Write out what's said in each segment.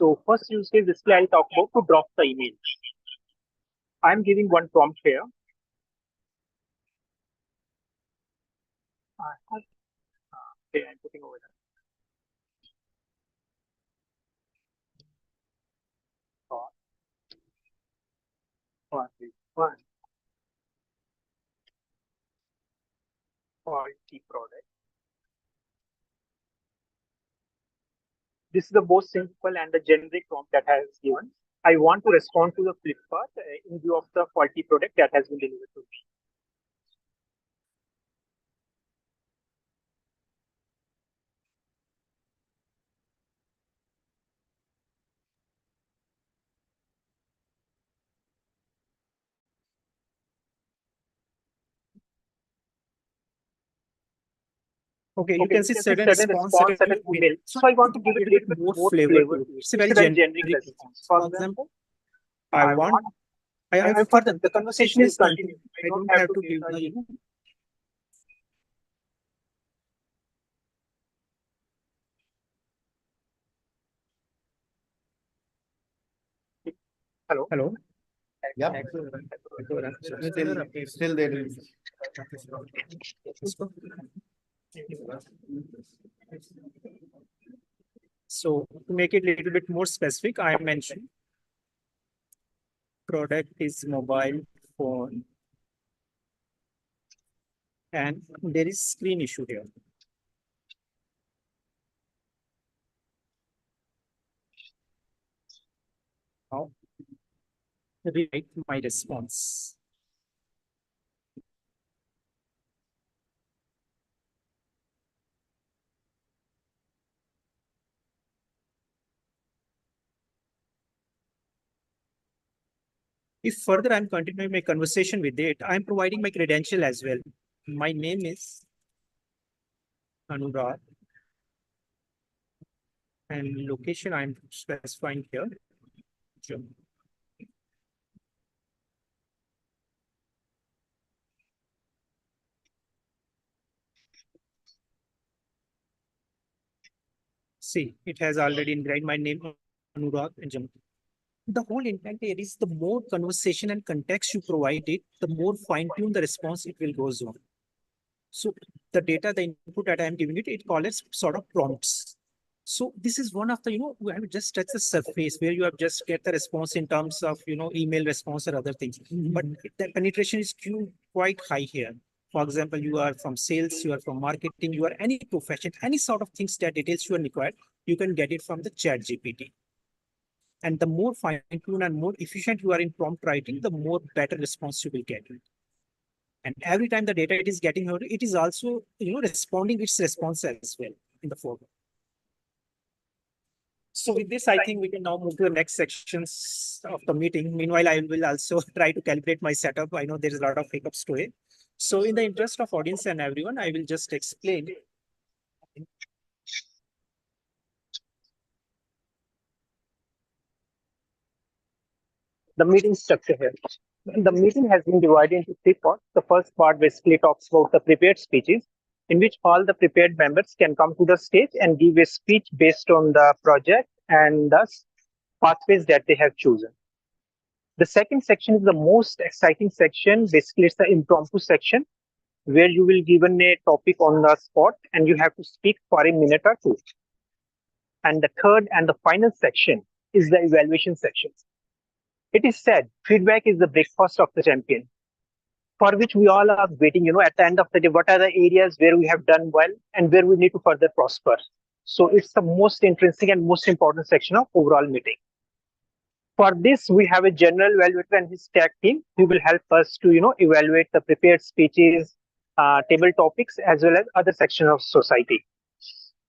So first use case display I'll talk about to drop the email. I'm giving one prompt here. Okay, I'm putting over there. One faulty product. This is the most simple and the generic prompt that has given. I want to respond to the Flipkart in view of the faulty product that has been delivered to me. Okay, you can see certain response, certain email. So I want to give it a little bit more flavor to it. It's a very generic response. For example, I further the conversation is continuing. I don't have to give the Hello. Yeah. Still there. So to make it a little bit more specific, I mentioned product is mobile phone and there is screen issue here. Now rewrite my response. If further I'm continuing my conversation with it, I'm providing my credential as well. My name is Anurag and location I'm specifying here. Jammu. See, it has already ingrained my name Anurag and Jammu. The whole intent here is the more conversation and context you provide it, the more fine-tune the response it will goes on. So the data, the input that I am giving it, it calls it sort of prompts. So this is one of the, we have just touched the surface where you have just get the response in terms of, email response or other things. But the penetration is quite high here. For example, you are from sales, you are from marketing, you are any profession, any sort of things that details you are required, you can get it from the chat GPT. And the more fine-tuned and more efficient you are in prompt writing, the more better response you will get. And every time the data it is getting out, it is also responding its response as well in the forward. So with this, I think we can now move to the next sections of the meeting. Meanwhile, I will also try to calibrate my setup. I know there is a lot of hiccups to it. So in the interest of audience and everyone, I will just explain. The meeting structure here. The meeting has been divided into three parts. The first part basically talks about the prepared speeches, in which all the prepared members can come to the stage and give a speech based on the project and the pathways that they have chosen. The second section is the most exciting section. Basically, it's the impromptu section where you will given a topic on the spot and you have to speak for a minute or two. And the third and the final section is the evaluation section. It is said feedback is the breakfast of the champion, for which we all are waiting, at the end of the day, what are the areas where we have done well and where we need to further prosper. So it's the most intrinsic and most important section of overall meeting. For this, we have a general evaluator and his tag team who will help us to, evaluate the prepared speeches, table topics, as well as other sections of society,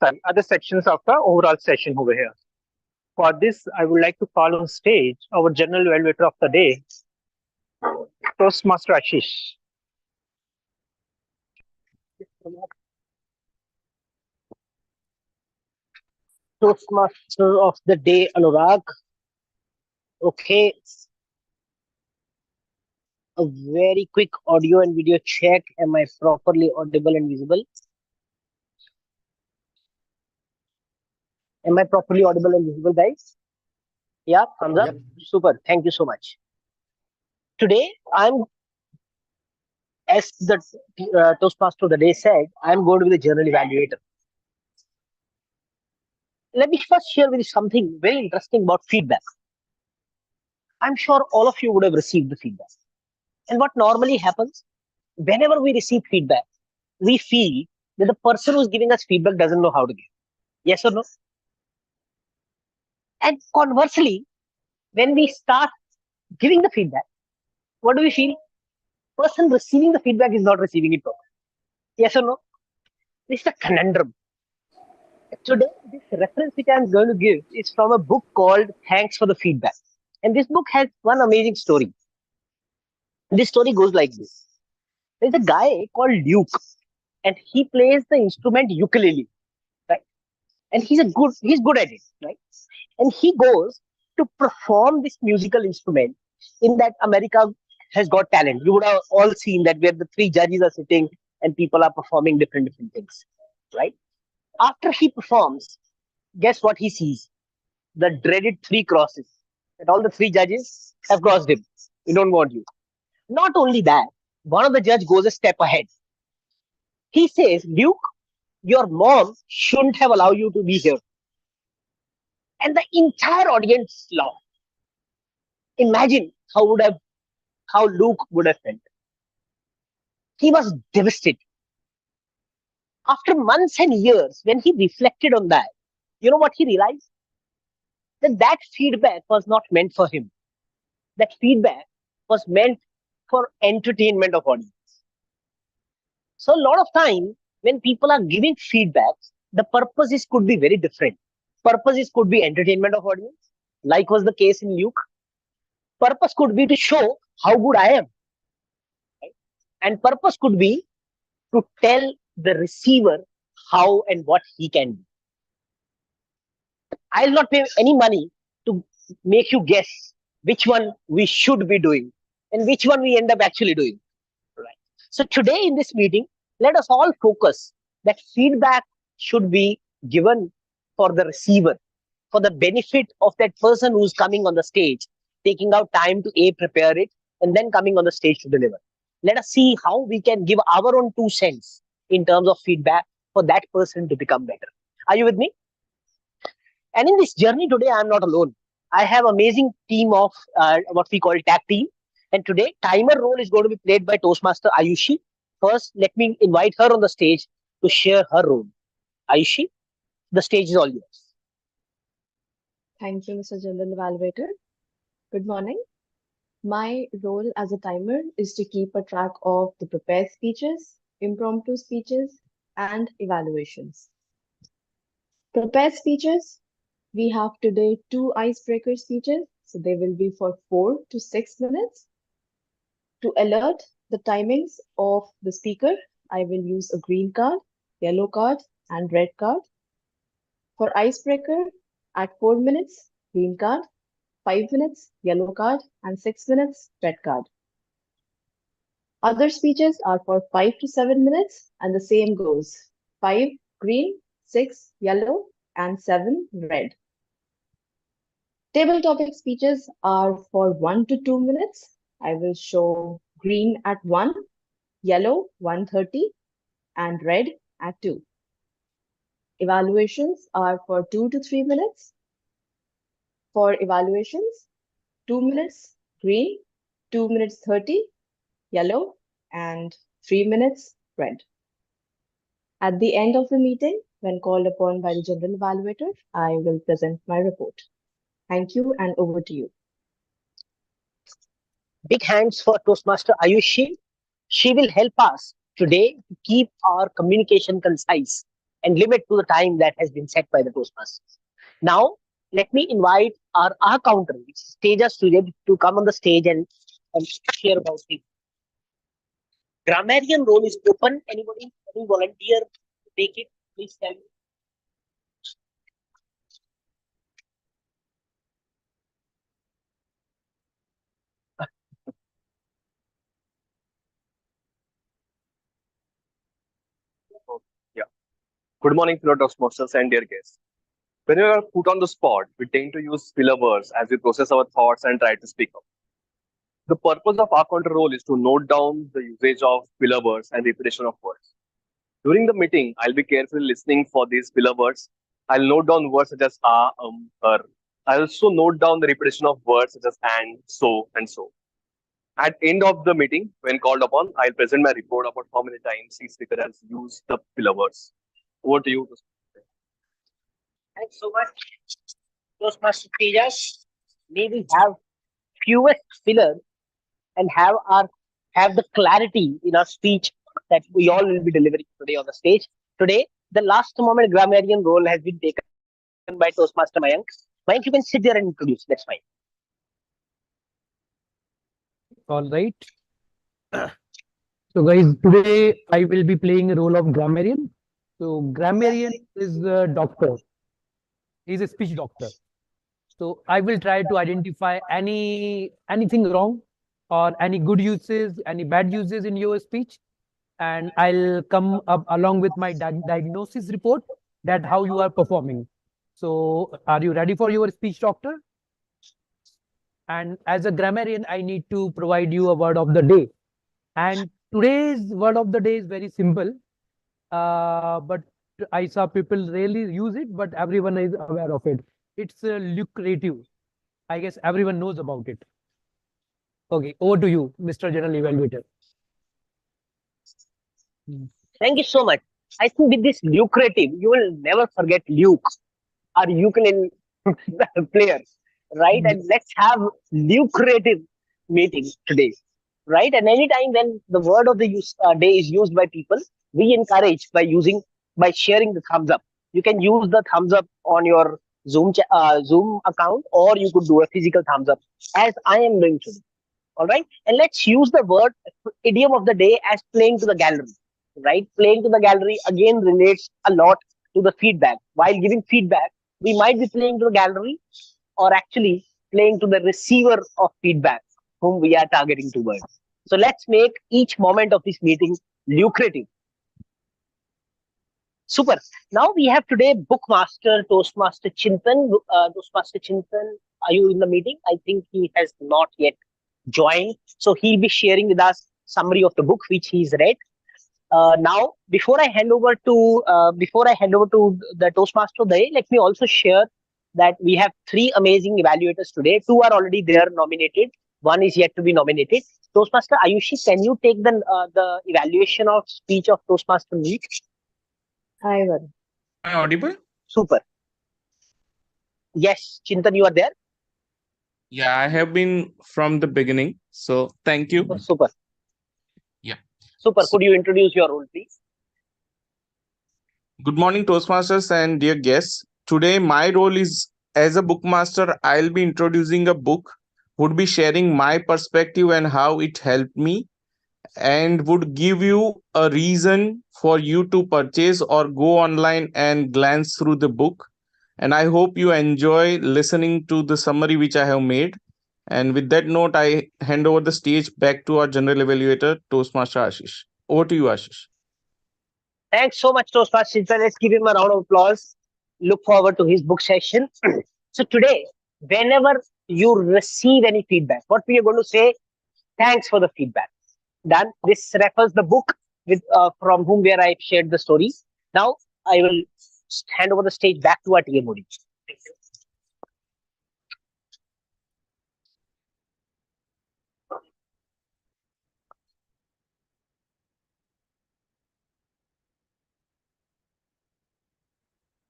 other sections of the overall session over here. For this, I would like to call on stage our general evaluator of the day, Toastmaster Ashish. Toastmaster of the day, Anurag. Okay. A very quick audio and video check. Am I properly audible and visible? Am I properly audible and visible, guys? Yeah, thumbs up. Yep. Super. Thank you so much. Today, as the Toastmaster of the day said, I'm going to be the journal evaluator. Let me first share with you something very interesting about feedback. I'm sure all of you would have received the feedback. And what normally happens, whenever we receive feedback, we feel that the person who's giving us feedback doesn't know how to give. Yes or no? And conversely, when we start giving the feedback, what do we feel? Person receiving the feedback is not receiving it properly. Yes or no? This is a conundrum. Today, this reference which I'm going to give is from a book called Thanks for the Feedback. And this book has one amazing story. This story goes like this. There's a guy called Luke, and he plays the instrument ukulele, right? And he's good at it, right? And he goes to perform this musical instrument in that America has got talent. You would have all seen that where the three judges are sitting and people are performing different things, right? After he performs, guess what he sees? The dreaded three crosses. That all the three judges have crossed him. We don't want you. Not only that, one of the judge goes a step ahead. He says, Luke, your mom shouldn't have allowed you to be here. And the entire audience laughed. Imagine how Luke would have felt. He was devastated. After months and years, when he reflected on that, you know what he realized? That feedback was not meant for him. That feedback was meant for entertainment of audience. So a lot of time when people are giving feedbacks, the purposes could be very different. Purposes could be entertainment of audience, like was the case in Luke. Purpose could be to show how good I am, right? And purpose could be to tell the receiver how and what he can do. I'll not pay any money to make you guess which one we should be doing and which one we end up actually doing. Right. So today in this meeting, let us all focus that feedback should be given for the receiver, for the benefit of that person who's coming on the stage, taking out time to prepare it and then coming on the stage to deliver. Let us see how we can give our own 2 cents in terms of feedback for that person to become better. Are you with me? And in this journey today, I'm not alone. I have amazing team of what we call tag team. And today, timer role is going to be played by Toastmaster Ayushi. First, let me invite her on the stage to share her role. Ayushi, the stage is all yours. Thank you, Mr. General Evaluator. Good morning. My role as a timer is to keep a track of the prepared speeches, impromptu speeches, and evaluations. Prepared speeches, we have today 2 icebreaker speeches, so they will be for 4 to 6 minutes. To alert the timings of the speaker, I will use a green card, yellow card, and red card. For icebreaker, at 4 minutes, green card, 5 minutes, yellow card, and 6 minutes, red card. Other speeches are for 5 to 7 minutes, and the same goes 5 green, 6 yellow, and 7 red. Table topic speeches are for 1 to 2 minutes. I will show green at 1, yellow 1:30, and red at 2. Evaluations are for 2 to 3 minutes. For evaluations, 2 minutes green, 2 minutes 30, yellow, and 3 minutes red. At the end of the meeting, when called upon by the general evaluator, I will present my report. Thank you, and over to you. Big hands for Toastmaster Ayushi. She will help us today to keep our communication concise and limit to the time that has been set by the Toastmasters. Now, let me invite our counter, which is Teja student, to come on the stage and share about it. Grammarian role is open. Anybody, any volunteer to take it? Please tell me. Yeah. Good morning, fellow Toastmasters and dear guests. When we are put on the spot, we tend to use filler words as we process our thoughts and try to speak up. The purpose of our counter role is to note down the usage of filler words and repetition of words. During the meeting, I'll be carefully listening for these filler words. I'll note down words such as her. I also note down the repetition of words such as and, so, and so. At end of the meeting, when called upon, I'll present my report about how many times each speaker has used the filler words. Over to you. Thanks so much, Toastmaster Tejas. May we have fewest filler and have the clarity in our speech that we all will be delivering today on the stage. Today, the last moment grammarian role has been taken by Toastmaster Mayank. Mayank, you can sit there and introduce. That's fine. All right. So guys, today I will be playing a role of grammarian. So grammarian is a doctor. He's a speech doctor. So I will try to identify anything wrong or any good uses, any bad uses in your speech. And I'll come up along with my diagnosis report that how you are performing. So are you ready for your speech doctor? And as a grammarian, I need to provide you a word of the day. And today's word of the day is very simple. But I saw people rarely use it, but everyone is aware of it. It's lucrative. I guess everyone knows about it. Okay, over to you, Mr. General Evaluator. Thank you so much. I think with this lucrative, you will never forget Luke, our ukulele player, right? And let's have lucrative meeting today, right? And anytime when the word of the day is used by people, we encourage by sharing the thumbs up. You can use the thumbs up on your Zoom account, or you could do a physical thumbs up, as I am doing today. All right, and let's use the word idiom of the day as playing to the gallery. Right, playing to the gallery again relates a lot to the feedback. While giving feedback, we might be playing to the gallery, or actually playing to the receiver of feedback, whom we are targeting towards. So let's make each moment of this meeting lucrative. Super. Now we have today Bookmaster Toastmaster Chintan. Toastmaster Chintan, are you in the meeting? I think he has not yet joined. So he'll be sharing with us summary of the book which he's read. Now, before I hand over to the Toastmaster of the day, let me also share that we have 3 amazing evaluators today. 2 are already there nominated. 1 is yet to be nominated. Toastmaster Ayushi, can you take the evaluation of speech of Toastmaster Meet? I will. Am I audible? Super. Yes, Chintan, you are there. Yeah, I have been from the beginning. So thank you. Super. Yeah. Super. So- Could you introduce your role, please? Good morning, Toastmasters and dear guests. Today, my role is as a bookmaster. I'll be introducing a book, would be sharing my perspective and how it helped me, and would give you a reason for you to purchase or go online and glance through the book. And I hope you enjoy listening to the summary which I have made. And with that note, I hand over the stage back to our general evaluator, Toastmaster Ashish. Over to you, Ashish. Thanks so much, Toastmaster Chintan. Let's give him a round of applause. Look forward to his book session. So today, whenever you receive any feedback, what we are going to say, thanks for the feedback. Done. This refers the book with from whom where I shared the story. Now I will hand over the stage back to our TMOD. Thank you.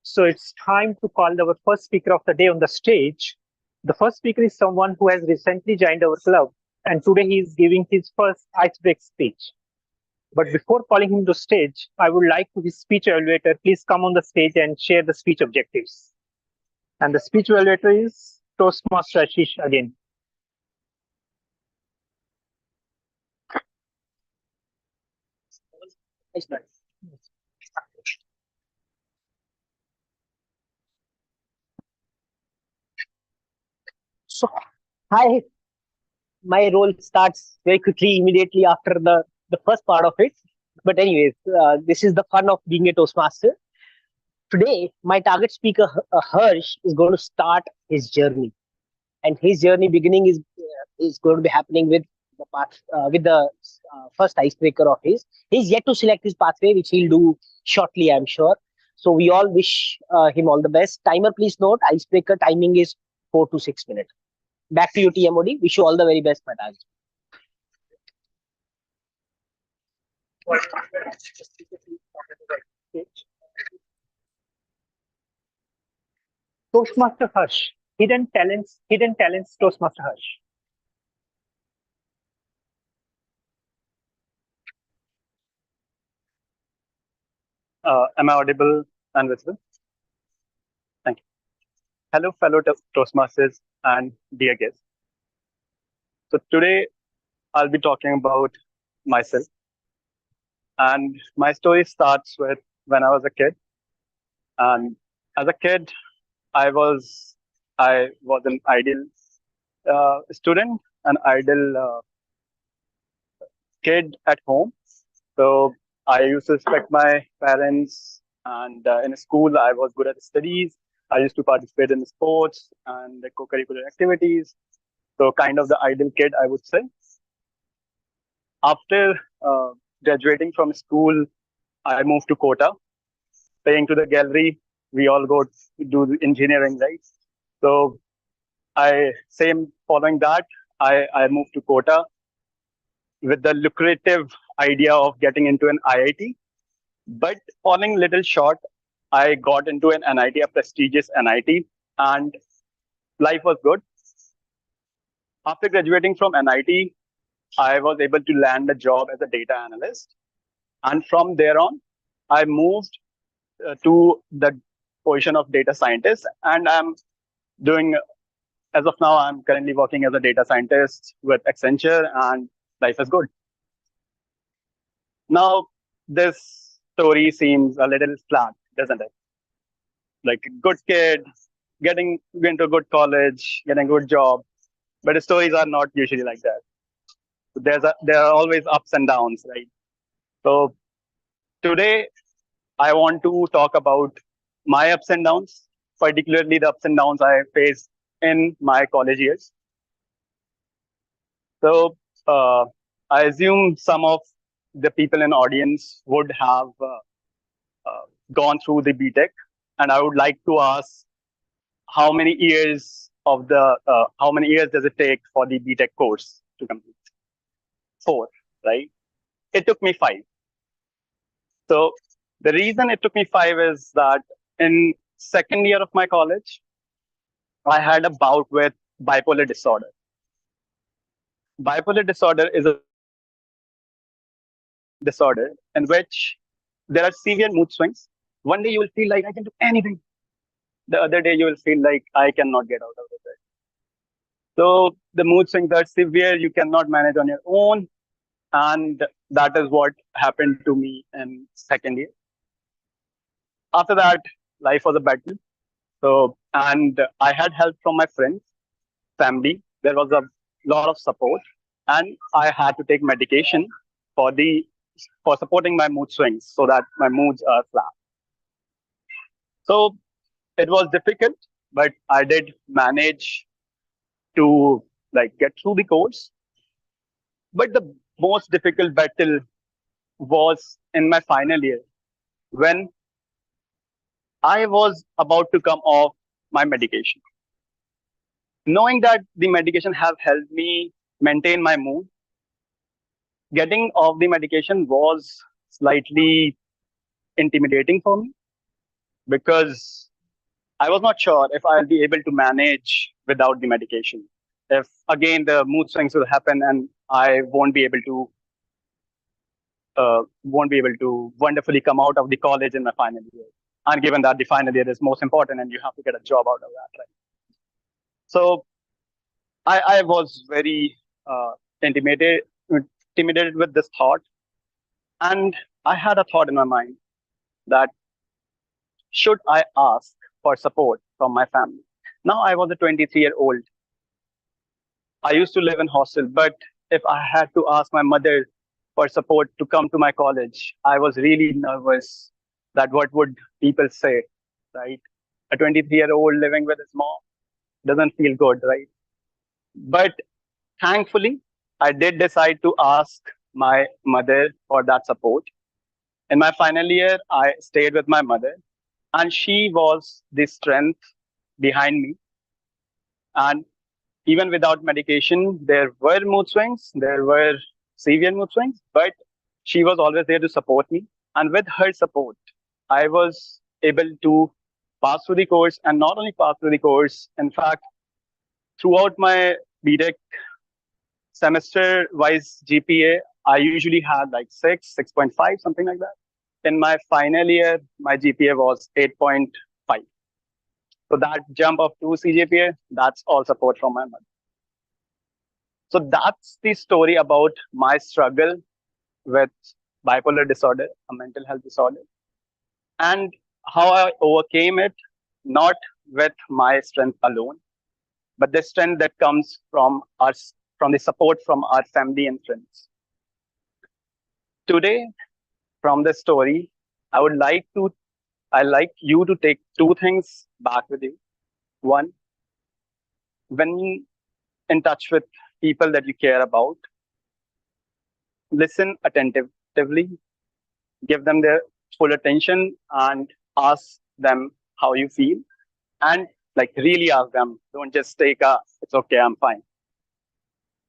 So it's time to call our first speaker of the day on the stage. The first speaker is someone who has recently joined our club, and today he is giving his first icebreak speech. But before calling him to stage, I would like to his speech evaluator please come on the stage and share the speech objectives. And the speech evaluator is Toastmaster Ashish again. Nice man. So, hi. My role starts very quickly, immediately after the first part of it. But anyways, this is the fun of being a Toastmaster. Today, my target speaker, Harsh, is going to start his journey, and his journey beginning is going to be happening with the path with the first icebreaker of his. He's yet to select his pathway, which he'll do shortly, I'm sure. So we all wish him all the best. Timer, please note, icebreaker timing is 4 to 6 minutes. Back to you, TMOD. Wish you all the very best, Mataj. Toastmaster Harsh. Hidden talents, Toastmaster Harsh. Am I audible and visible? Thank you. Hello, fellow Toastmasters and dear guests. So today I'll be talking about myself. And my story starts with when I was a kid. And as a kid, I was an ideal student, an ideal kid at home. So I used to respect my parents, and in school I was good at studies. I used to participate in sports and the co-curricular activities. So kind of the ideal kid, I would say. After graduating from school, I moved to Kota, paying to the gallery. We all go to do the engineering, right? So I same following that, I moved to Kota with the lucrative idea of getting into an IIT. But falling little short, I got into an NIT, a prestigious NIT, and life was good. After graduating from NIT, I was able to land a job as a data analyst. And from there on, I moved to the position of data scientist. And I'm doing, as of now, I'm currently working as a data scientist with Accenture, and life is good. Now, this story seems a little flat, doesn't it? Like good kid, getting into a good college, getting a good job. But the stories are not usually like that. There are always ups and downs, right? So today I want to talk about my ups and downs, particularly the ups and downs I faced in my college years. So I assume some of the people in audience would have gone through the BTech, and I would like to ask how many years how many years does it take for the BTech course to complete? 4, right? It took me 5. So the reason it took me 5 is that in second year of my college, I had a bout with bipolar disorder. Bipolar disorder is a disorder in which there are severe mood swings. One day you will feel like I can do anything. The other day you will feel like I cannot get out of the bed. So the mood swings are severe. You cannot manage on your own. And that is what happened to me in second year. After that, life was a battle. So, and I had help from my friends, family. There was a lot of support, and I had to take medication for supporting my mood swings so that my moods are flat. So it was difficult, but I did manage to like get through the course. But the most difficult battle was in my final year when I was about to come off my medication. Knowing that the medication have helped me maintain my mood, getting off the medication was slightly intimidating for me because I was not sure if I'll be able to manage without the medication. If again the mood swings will happen and I won't be able to wonderfully come out of the college in my final year. And given that the final year is most important and you have to get a job out of that, right? So I was very intimidated with this thought. And I had a thought in my mind that should I ask for support from my family? Now I was a 23-year-old. I used to live in hostel, but if I had to ask my mother for support to come to my college, I was really nervous that what would people say? right? A 23-year-old living with his mom doesn't feel good, right? But thankfully, I did decide to ask my mother for that support. In my final year, I stayed with my mother, and she was the strength behind me. And even without medication, there were mood swings, there were severe mood swings, but she was always there to support me. And with her support, I was able to pass through the course, and not only pass through the course, in fact, throughout my BTech semester wise GPA, I usually had like 6.5, something like that. In my final year, my GPA was 8.5. So that jump of 2 CGPA, that's all support from my mother. So that's the story about my struggle with bipolar disorder, a mental health disorder, and how I overcame it, not with my strength alone, but the strength that comes from us, from the support from our family and friends. Today, from this story, I like you to take two things back with you. One, when in touch with people that you care about, listen attentively, give them their full attention, and ask them how you feel. And like really ask them, don't just take a, it's okay, I'm fine.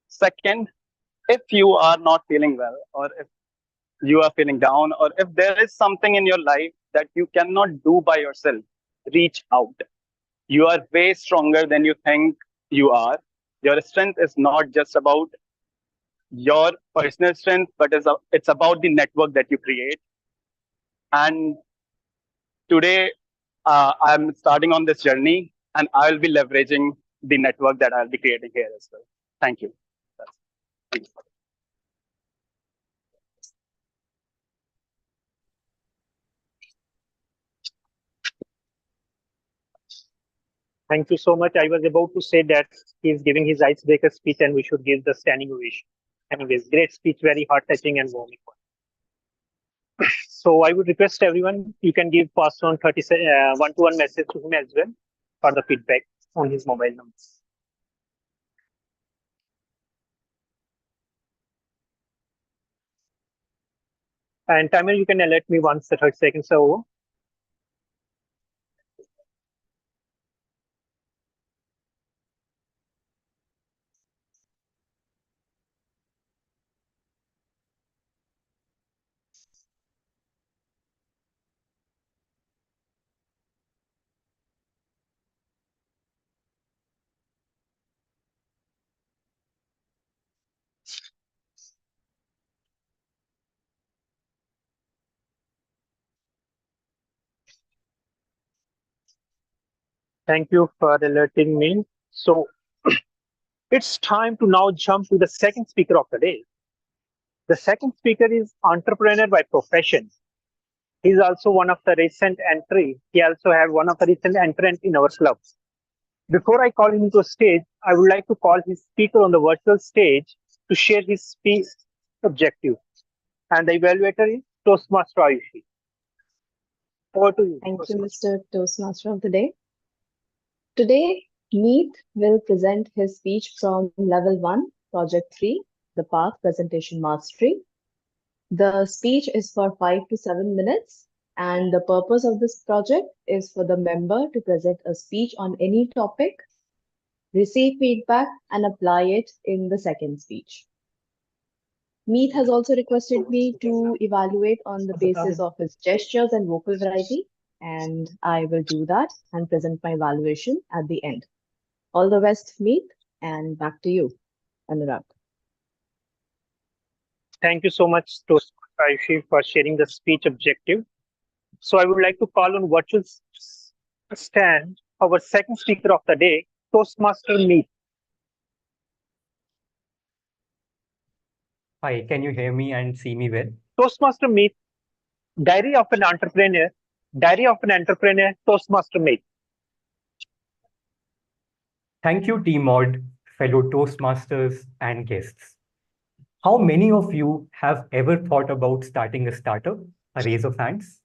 Second, if you are not feeling well, or if you are feeling down, or if there is something in your life that you cannot do by yourself, reach out. You are way stronger than you think you are. Your strength is not just about your personal strength, but it's about the network that you create. And today, I'm starting on this journey, and I'll be leveraging the network that I'll be creating here as well. Thank you. Thank you. Thank you so much. I was about to say that he's giving his icebreaker speech and we should give the standing ovation. Anyways, great speech, very heart touching and warming. So I would request everyone, you can give pass on 1-to-1 message to him as well for the feedback on his mobile number. And timer, you can alert me once the 30 seconds are over. Thank you for alerting me. So it's time to now jump to the second speaker of the day. The second speaker is entrepreneur by profession. He's also one of the recent entry. He also had one of the recent entrant in our club. Before I call him to a stage, I would like to call his speaker on the virtual stage to share his speech objective. And the evaluator is Toastmaster Ayushi. Over to you. Thank you, Mr. Toastmaster of the Day. Today, Meet will present his speech from Level 1, Project 3, the Path Presentation Mastery. The speech is for 5 to 7 minutes, and the purpose of this project is for the member to present a speech on any topic, receive feedback, and apply it in the second speech. Meet has also requested me to evaluate on the basis of his gestures and vocal variety, and I will do that and present my evaluation at the end. All the best, Meet, and back to you, Anurag. Thank you so much, Toastmaster Ayushi, for sharing the speech objective. So I would like to call on virtual stand our second speaker of the day, Toastmaster Meet. Hi, can you hear me and see me well? Toastmaster Meet, Diary of an Entrepreneur, Toastmaster Meet. Thank you, TMod, fellow Toastmasters and guests. How many of you have ever thought about starting a startup? A raise of hands.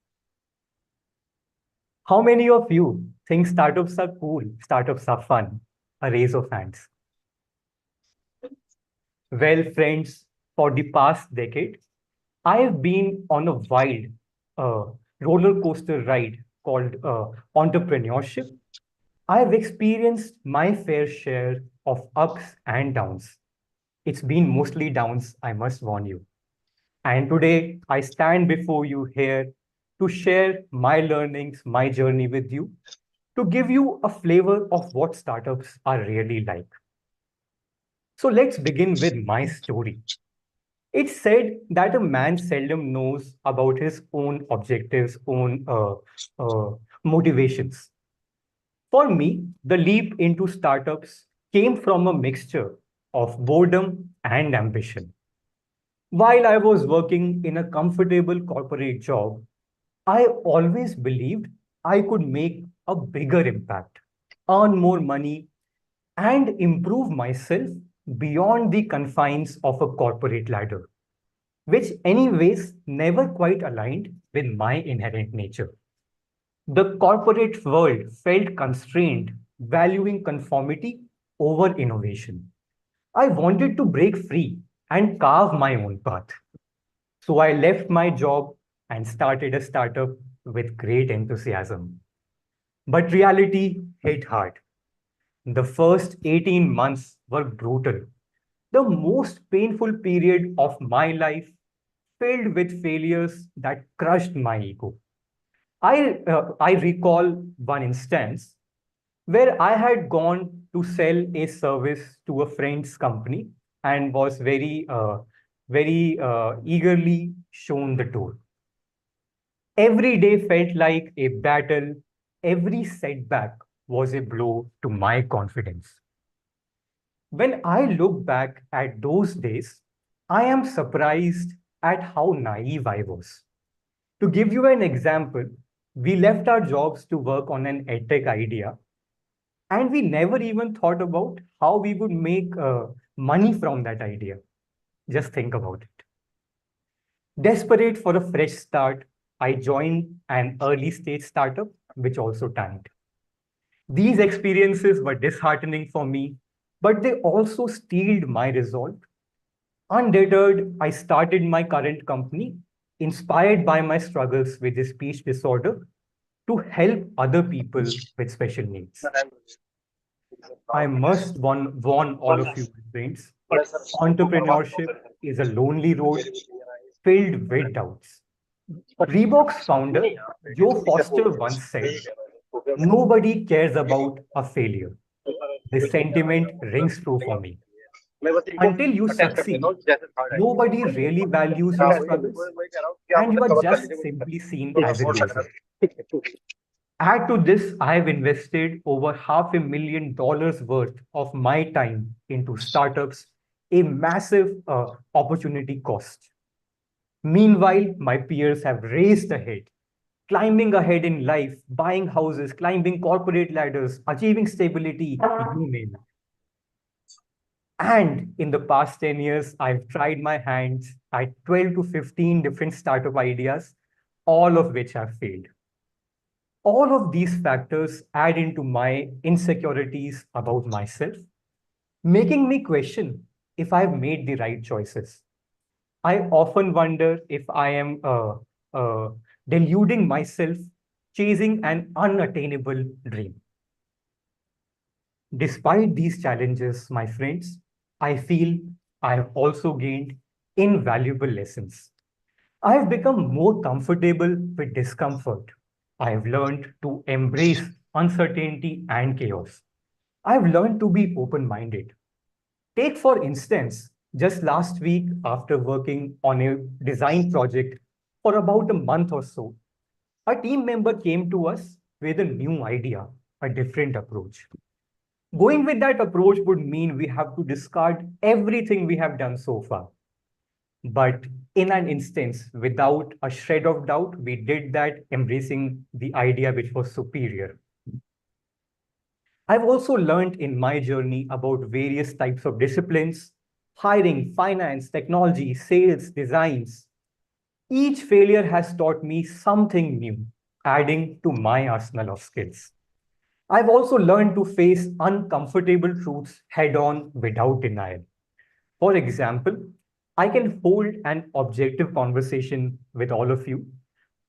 How many of you think startups are cool? Startups are fun? A raise of hands. Well, friends, for the past decade, I have been on a wild uh, roller coaster ride called entrepreneurship. I have experienced my fair share of ups and downs. It's been mostly downs, I must warn you. And today, I stand before you here to share my learnings, my journey with you, to give you a flavor of what startups are really like. So let's begin with my story. It's said that a man seldom knows about his own objectives, own motivations. For me, the leap into startups came from a mixture of boredom and ambition. While I was working in a comfortable corporate job, I always believed I could make a bigger impact, earn more money, and improve myself beyond the confines of a corporate ladder, which, anyways, never quite aligned with my inherent nature. The corporate world felt constrained, valuing conformity over innovation. I wanted to break free and carve my own path. So I left my job and started a startup with great enthusiasm. But reality hit hard. The first 18 months were brutal, the most painful period of my life, filled with failures that crushed my ego. I recall one instance where I had gone to sell a service to a friend's company and was very eagerly shown the door. Every day felt like a battle. Every setback was a blow to my confidence. When I look back at those days, I am surprised at how naive I was. To give you an example, we left our jobs to work on an edtech idea, and we never even thought about how we would make money from that idea. Just think about it. Desperate for a fresh start, I joined an early stage startup, which also tanked. These experiences were disheartening for me, but they also steeled my resolve. Undeterred, I started my current company, inspired by my struggles with this speech disorder, to help other people with special needs. I must warn all of you, friends. Entrepreneurship is a lonely road filled with doubts. Reebok's founder, Joe Foster, once said, "Nobody cares about a failure." This sentiment rings true for me. Until you succeed, nobody really values your struggles, and you are just simply seen as a loser. Add to this, I have invested over $500,000 worth of my time into startups, a massive opportunity cost. Meanwhile, my peers have raced ahead, climbing ahead in life, buying houses, climbing corporate ladders, achieving stability, you name it. And in the past 10 years, I've tried my hands at 12 to 15 different startup ideas, all of which have failed. All of these factors add into my insecurities about myself, making me question if I've made the right choices. I often wonder if I am uh, deluding myself, chasing an unattainable dream. Despite these challenges, my friends, I feel I have also gained invaluable lessons. I have become more comfortable with discomfort. I have learned to embrace uncertainty and chaos. I have learned to be open minded. Take, for instance, just last week, after working on a design project for about a month or so, a team member came to us with a new idea, a different approach. Going with that approach would mean we have to discard everything we have done so far. But in an instance, without a shred of doubt, we did that, embracing the idea which was superior. I've also learned in my journey about various types of disciplines: hiring, finance, technology, sales, designs. Each failure has taught me something new, adding to my arsenal of skills. I've also learned to face uncomfortable truths head on without denial. For example, I can hold an objective conversation with all of you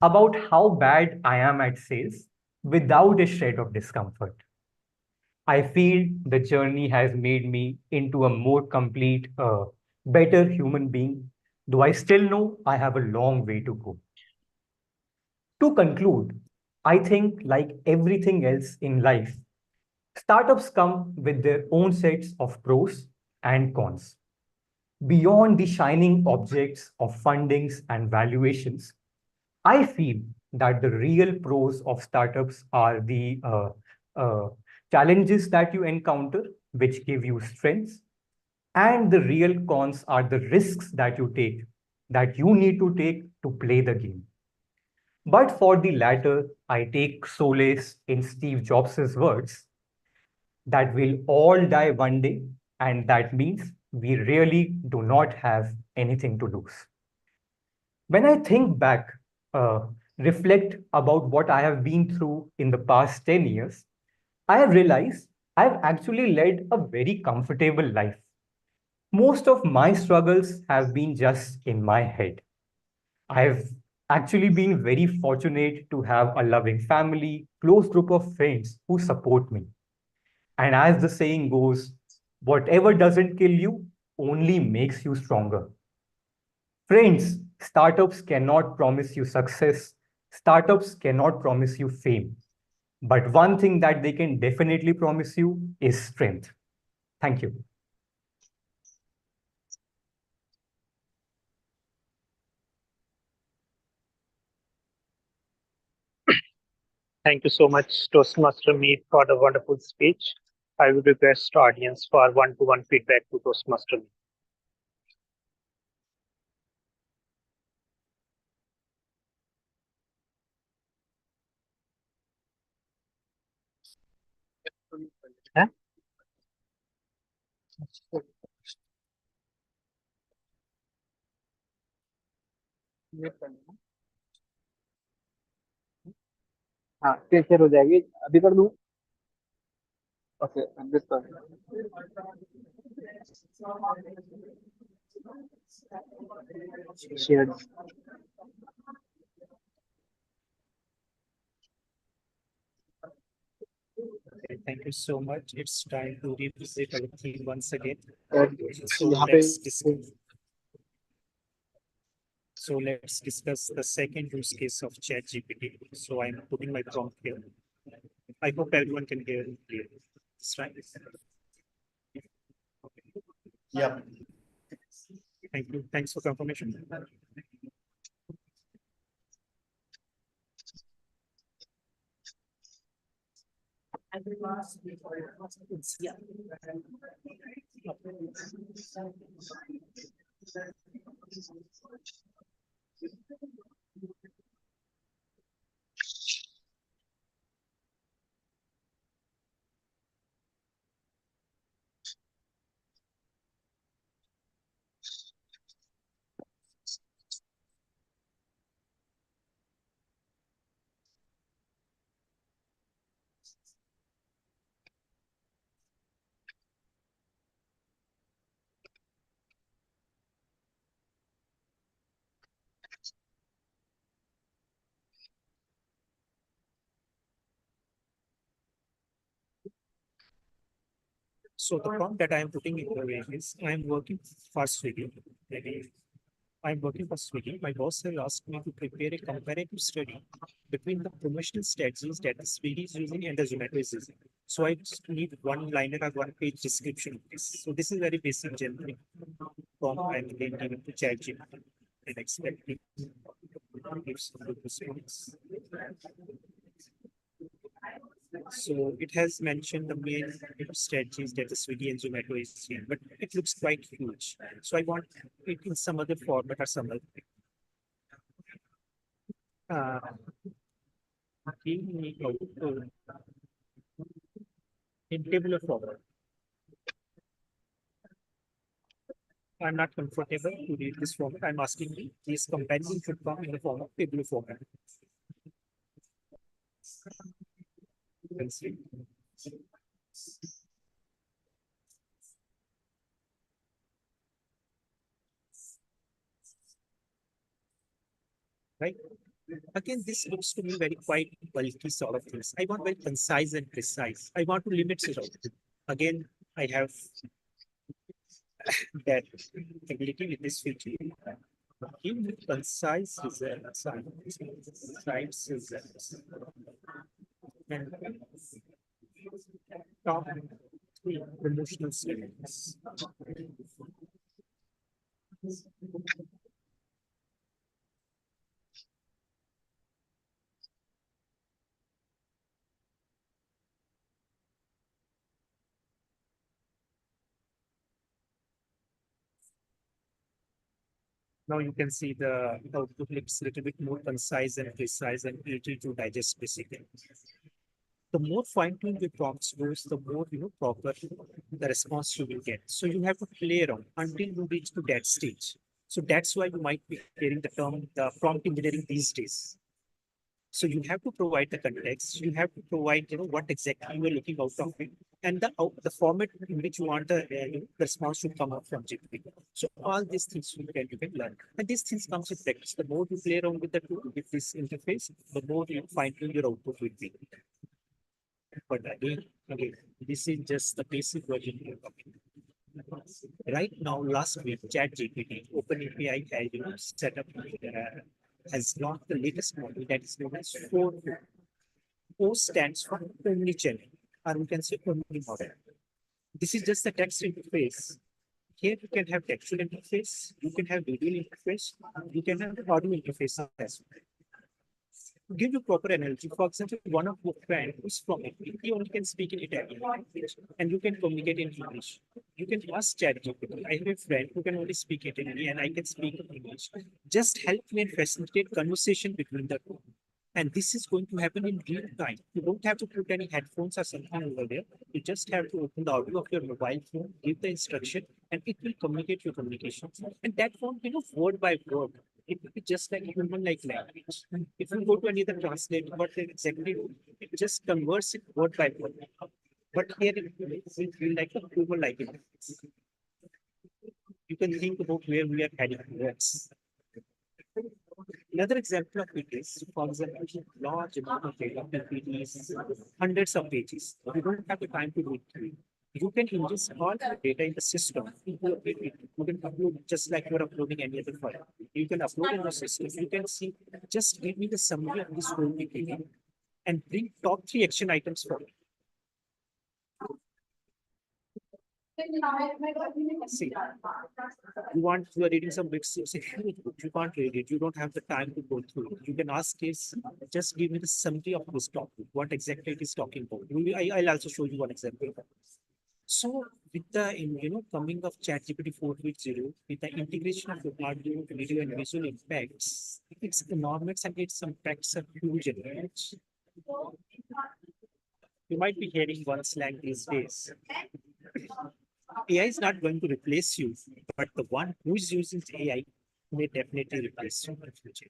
about how bad I am at sales without a shred of discomfort. I feel the journey has made me into a more complete, better human being, though I still know I have a long way to go. To conclude, I think, like everything else in life, startups come with their own sets of pros and cons. Beyond the shining objects of fundings and valuations, I feel that the real pros of startups are the uh, challenges that you encounter, which give you strengths, and the real cons are the risks that you take, that you need to take to play the game. But for the latter, I take solace in Steve Jobs' words that we'll all die one day, and that means we really do not have anything to lose. When I think back, reflect about what I have been through in the past 10 years, I have realized I've actually led a very comfortable life. Most of my struggles have been just in my head. I've actually been very fortunate to have a loving family, close group of friends who support me. And as the saying goes, whatever doesn't kill you only makes you stronger. Friends, startups cannot promise you success. Startups cannot promise you fame. But one thing that they can definitely promise you is strength. Thank you. Thank you so much, Toastmaster Meet, for the wonderful speech. I would request audience for one-to-one feedback to Toastmaster Meet. Huh? हाँ share हो जाएगी अभी कर दूँ okay this share Okay, thank you so much. It's time to revisit our theme once again. और So यहाँ पे let's discuss the second use case of ChatGPT. So I'm putting my prompt here. I hope everyone can hear it clearly. That's right. Yeah. Thank you. Thanks for confirmation. So the prompt that I am putting in the way is I am working for Swiggy. Maybe I'm working for Swiggy. My boss has asked me to prepare a comparative study between the promotional strategies that the Swiggy is using and the Zomato is using. So I just need one liner or one page description of this. So this is very basic generic prompt I'm given to ChatGPT and expecting to give some good response. So it has mentioned the main strategies that the Swiggy and Zomato is seeing, but it looks quite huge. So I want it in some other format or some other. Give me in tabular format. I'm not comfortable to read this format. I'm asking me these comparison should come in the form of tabular format. can see. Right? Again, this looks to me very quite bulky sort of things. I want very concise and precise. I want to limit it out. Again, I have that ability with this feature. Give me concise results, concise results. And top three promotional statements. Now you can see the output looks a little bit more concise and precise and easy to digest basically. The more fine-tuned your prompts goes, the more proper the response you will get. So you have to play around until you reach to that stage. So that's why you might be hearing the term the prompt engineering these days. So you have to provide the context. You have to provide what exactly you are looking out of it, and the format in which you want the response to come out from GPT. So all these things you can learn, and these things comes with practice. The more you play around with the tool with this interface, the more you fine tune your output will be. But again, this is just the basic version we are talking. Right now, last week, ChatGPT, OpenAPI has set up has launched the latest model that is known as 4.0. O stands for omnichannel, or we can say omni model. This is just the text interface. Here you can have textual interface, you can have video interface, you can have audio interface as well. To give you proper analogy, for example, one of your friend who's from Italy, he only can speak in Italian language, and you can communicate in English. You can ask ChatGPT. I have a friend who can only speak Italy, and I can speak English. Just help me and facilitate conversation between the two. And this is going to happen in real time. You don't have to put any headphones or something over there. You just have to open the audio of your mobile phone, give the instruction, and it will communicate your communication. And that won't be word by word. It will be just like human-like language. If you go to any other translator, what they exactly do, it just converts it word by word. But here it will feel like a human-like interface. You can think about where we are heading towards. Another example of it is, for example, large amount of data, PPTs, hundreds of pages. You don't have the time to read through. You can ingest all the data in the system. You can upload just like you're uploading any other file. You can upload in the system. You can see, just give me the summary of this whole PPT and bring top 3 action items for it. See, you are reading some books, you say, you can't read it, you don't have the time to go through it. You can ask is just give me the summary of this topic, what exactly it is talking about. I'll also show you one example. So with the coming of ChatGPT 4.0, with the integration of the audio, video, and visual impacts, its enormous and its impacts are huge. You might be hearing one slang these days. AI is not going to replace you, but the one who is using AI may definitely replace you in the future.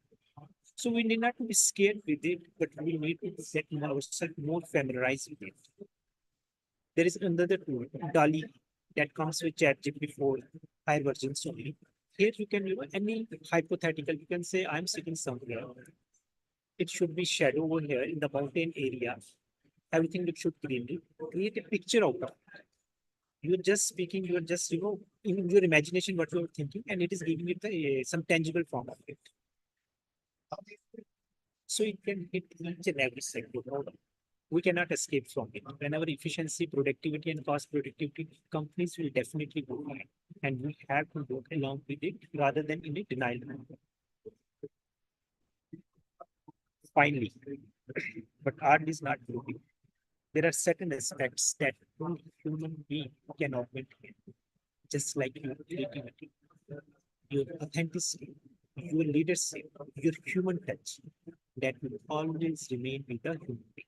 So we need not to be scared with it, but we need to get ourselves more familiarized with it. There is another tool, DALI, that comes with ChatGPT 4 higher versions only. Here you can, any hypothetical, you can say, I'm sitting somewhere. It should be shadow over here in the mountain area. Everything looks should greenery. Create a picture out of it. You're just speaking, you're just, in your imagination, what you're thinking, and it is giving it some tangible form of it. So it can hit each and every sector. We cannot escape from it. Whenever efficiency, productivity, and cost productivity, companies will definitely go high. And we have to go along with it rather than in a denial. Finally, but art is not beauty. There are certain aspects that only human being can augment, just like your creativity, your authenticity, your leadership, your human touch, that will always remain with the human being.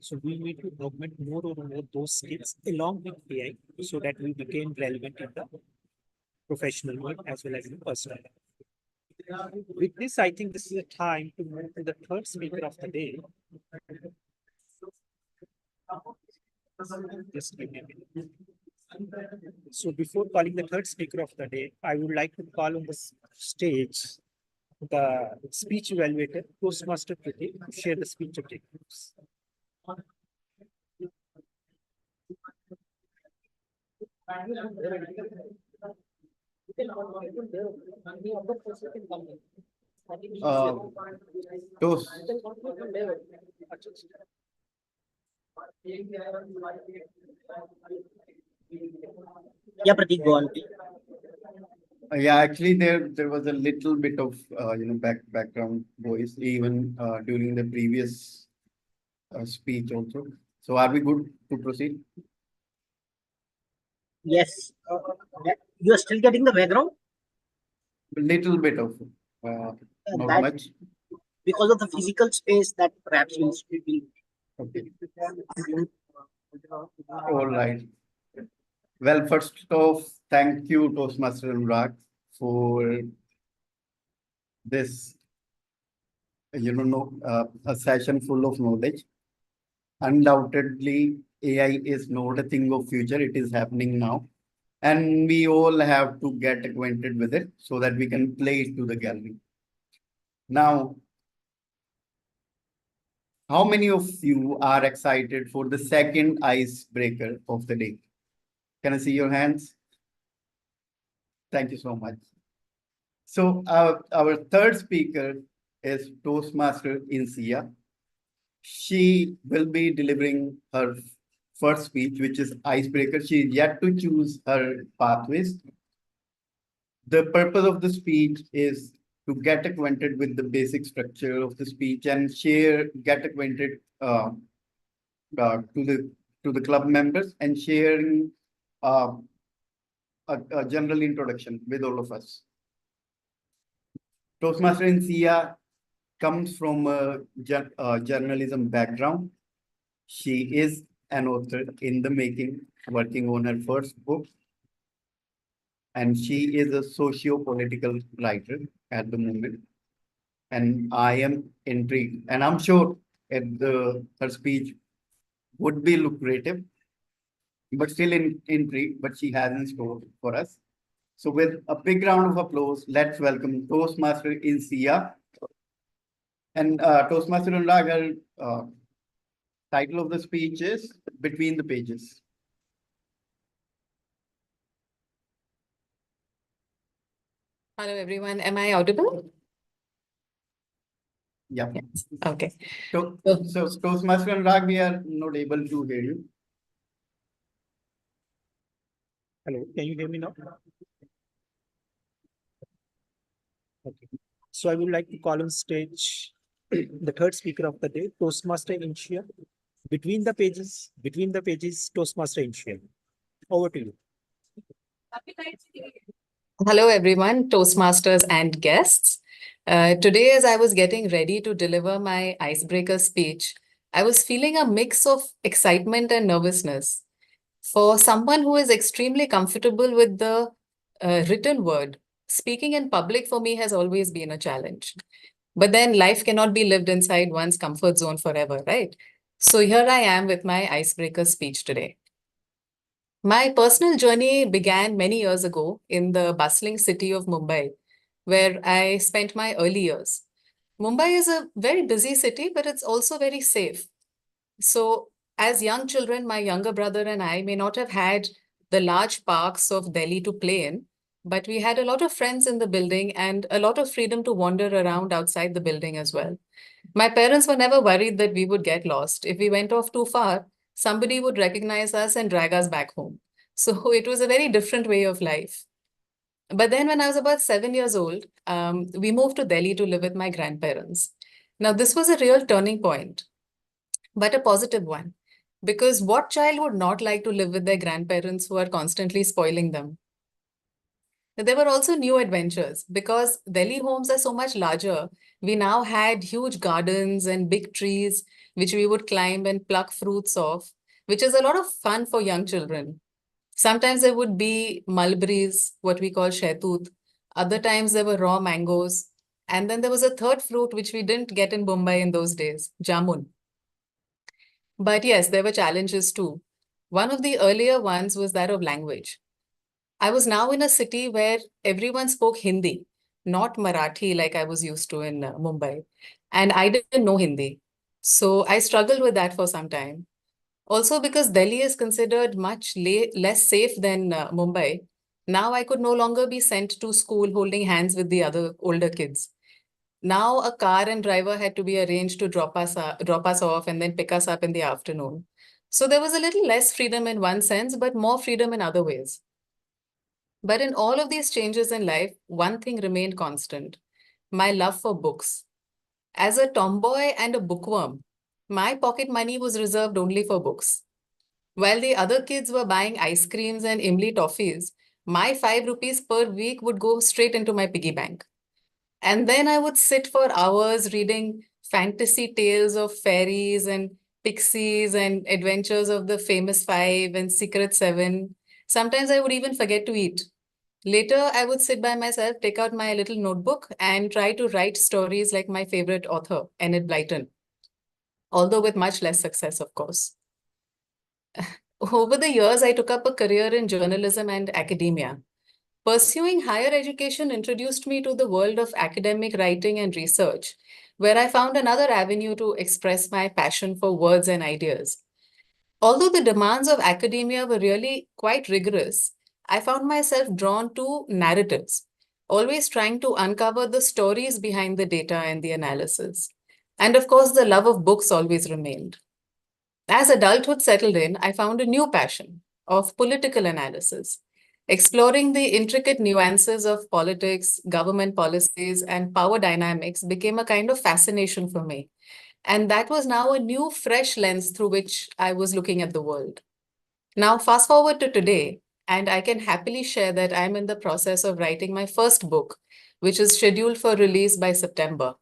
So we need to augment more and more those skills along with AI so that we become relevant in the professional world as well as in personal life. With this, I think this is a time to move to the third speaker of the day. Just give me a minute. So before calling the third speaker of the day, I would like to call on the stage the speech evaluator, Toastmaster Kriti, to share the speech objectives. Toast. Yeah, Pratik, go on. Yeah, actually, there was a little bit of background voice even during the previous speech also. So, are we good to proceed? Yes. You are still getting the background? A little bit of, not That much. because of the physical space that perhaps will be. Okay. All right. Well, first off, thank you, Toastmaster Anurag, for this, a session full of knowledge. Undoubtedly, AI is not a thing of future. It is happening now. And we all have to get acquainted with it so that we can play it to the gallery. Now, how many of you are excited for the second icebreaker of the day? Can I see your hands? Thank you so much. So our third speaker is Toastmaster Insia. She will be delivering her first speech, which is icebreaker. She is yet to choose her pathways. The purpose of the speech is to get acquainted with the basic structure of the speech and get acquainted to the club members and sharing a general introduction with all of us. Toastmaster Insia comes from a journalism background. She is an author in the making, working on her first book. And she is a socio-political writer at the moment. And I am intrigued. And I'm sure her speech would be lucrative, but still intrigued, but she has in store for us. So with a big round of applause, let's welcome Toastmaster Insia. And Toastmaster Anurag, title of the speech is Between the Pages. Hello, everyone. Am I audible? Yeah. Yes. Okay. So Toastmaster Anurag, we are not able to hear you. Hello, can you hear me now? Okay. So I would like to call on stage the third speaker of the day, Toastmaster Insia. Between the pages, Toastmaster Insia. Over to you. Hello, everyone, Toastmasters and guests. Today, as I was getting ready to deliver my icebreaker speech, I was feeling a mix of excitement and nervousness. For someone who is extremely comfortable with the written word, speaking in public for me has always been a challenge. But then life cannot be lived inside one's comfort zone forever, right? So here I am with my icebreaker speech today. My personal journey began many years ago in the bustling city of Mumbai, where I spent my early years. Mumbai is a very busy city, but it's also very safe. So, as young children, my younger brother and I may not have had the large parks of Delhi to play in, but we had a lot of friends in the building and a lot of freedom to wander around outside the building as well. My parents were never worried that we would get lost. If we went off too far, somebody would recognize us and drag us back home. So it was a very different way of life. But then, when I was about 7 years old, we moved to Delhi to live with my grandparents. Now, this was a real turning point, but a positive one. Because what child would not like to live with their grandparents who are constantly spoiling them? There were also new adventures because Delhi homes are so much larger. We now had huge gardens and big trees, which we would climb and pluck fruits of, which is a lot of fun for young children. Sometimes there would be mulberries, what we call shaitut. Other times there were raw mangoes. And then there was a third fruit which we didn't get in Mumbai in those days, jamun. But yes, there were challenges too. One of the earlier ones was that of language. I was now in a city where everyone spoke Hindi, not Marathi like I was used to in Mumbai. And I didn't know Hindi. So I struggled with that for some time. Also, because Delhi is considered much less safe than Mumbai, now I could no longer be sent to school holding hands with the other older kids. Now a car and driver had to be arranged to drop us off and then pick us up in the afternoon. So there was a little less freedom in one sense, but more freedom in other ways. But in all of these changes in life, one thing remained constant: my love for books. As a tomboy and a bookworm, my pocket money was reserved only for books. While the other kids were buying ice creams and Imli toffees, my 5 rupees per week would go straight into my piggy bank. And then I would sit for hours reading fantasy tales of fairies and pixies and adventures of the famous five and secret seven. Sometimes I would even forget to eat. Later, I would sit by myself, take out my little notebook, and try to write stories like my favorite author, Enid Blyton, although with much less success, of course. Over the years, I took up a career in journalism and academia. Pursuing higher education introduced me to the world of academic writing and research, where I found another avenue to express my passion for words and ideas. Although the demands of academia were really quite rigorous, I found myself drawn to narratives, always trying to uncover the stories behind the data and the analysis. And of course, the love of books always remained. As adulthood settled in, I found a new passion of political analysis. Exploring the intricate nuances of politics, government policies, and power dynamics became a kind of fascination for me. And that was now a new, fresh lens through which I was looking at the world. Now, fast forward to today, and I can happily share that I'm in the process of writing my first book, which is scheduled for release by September.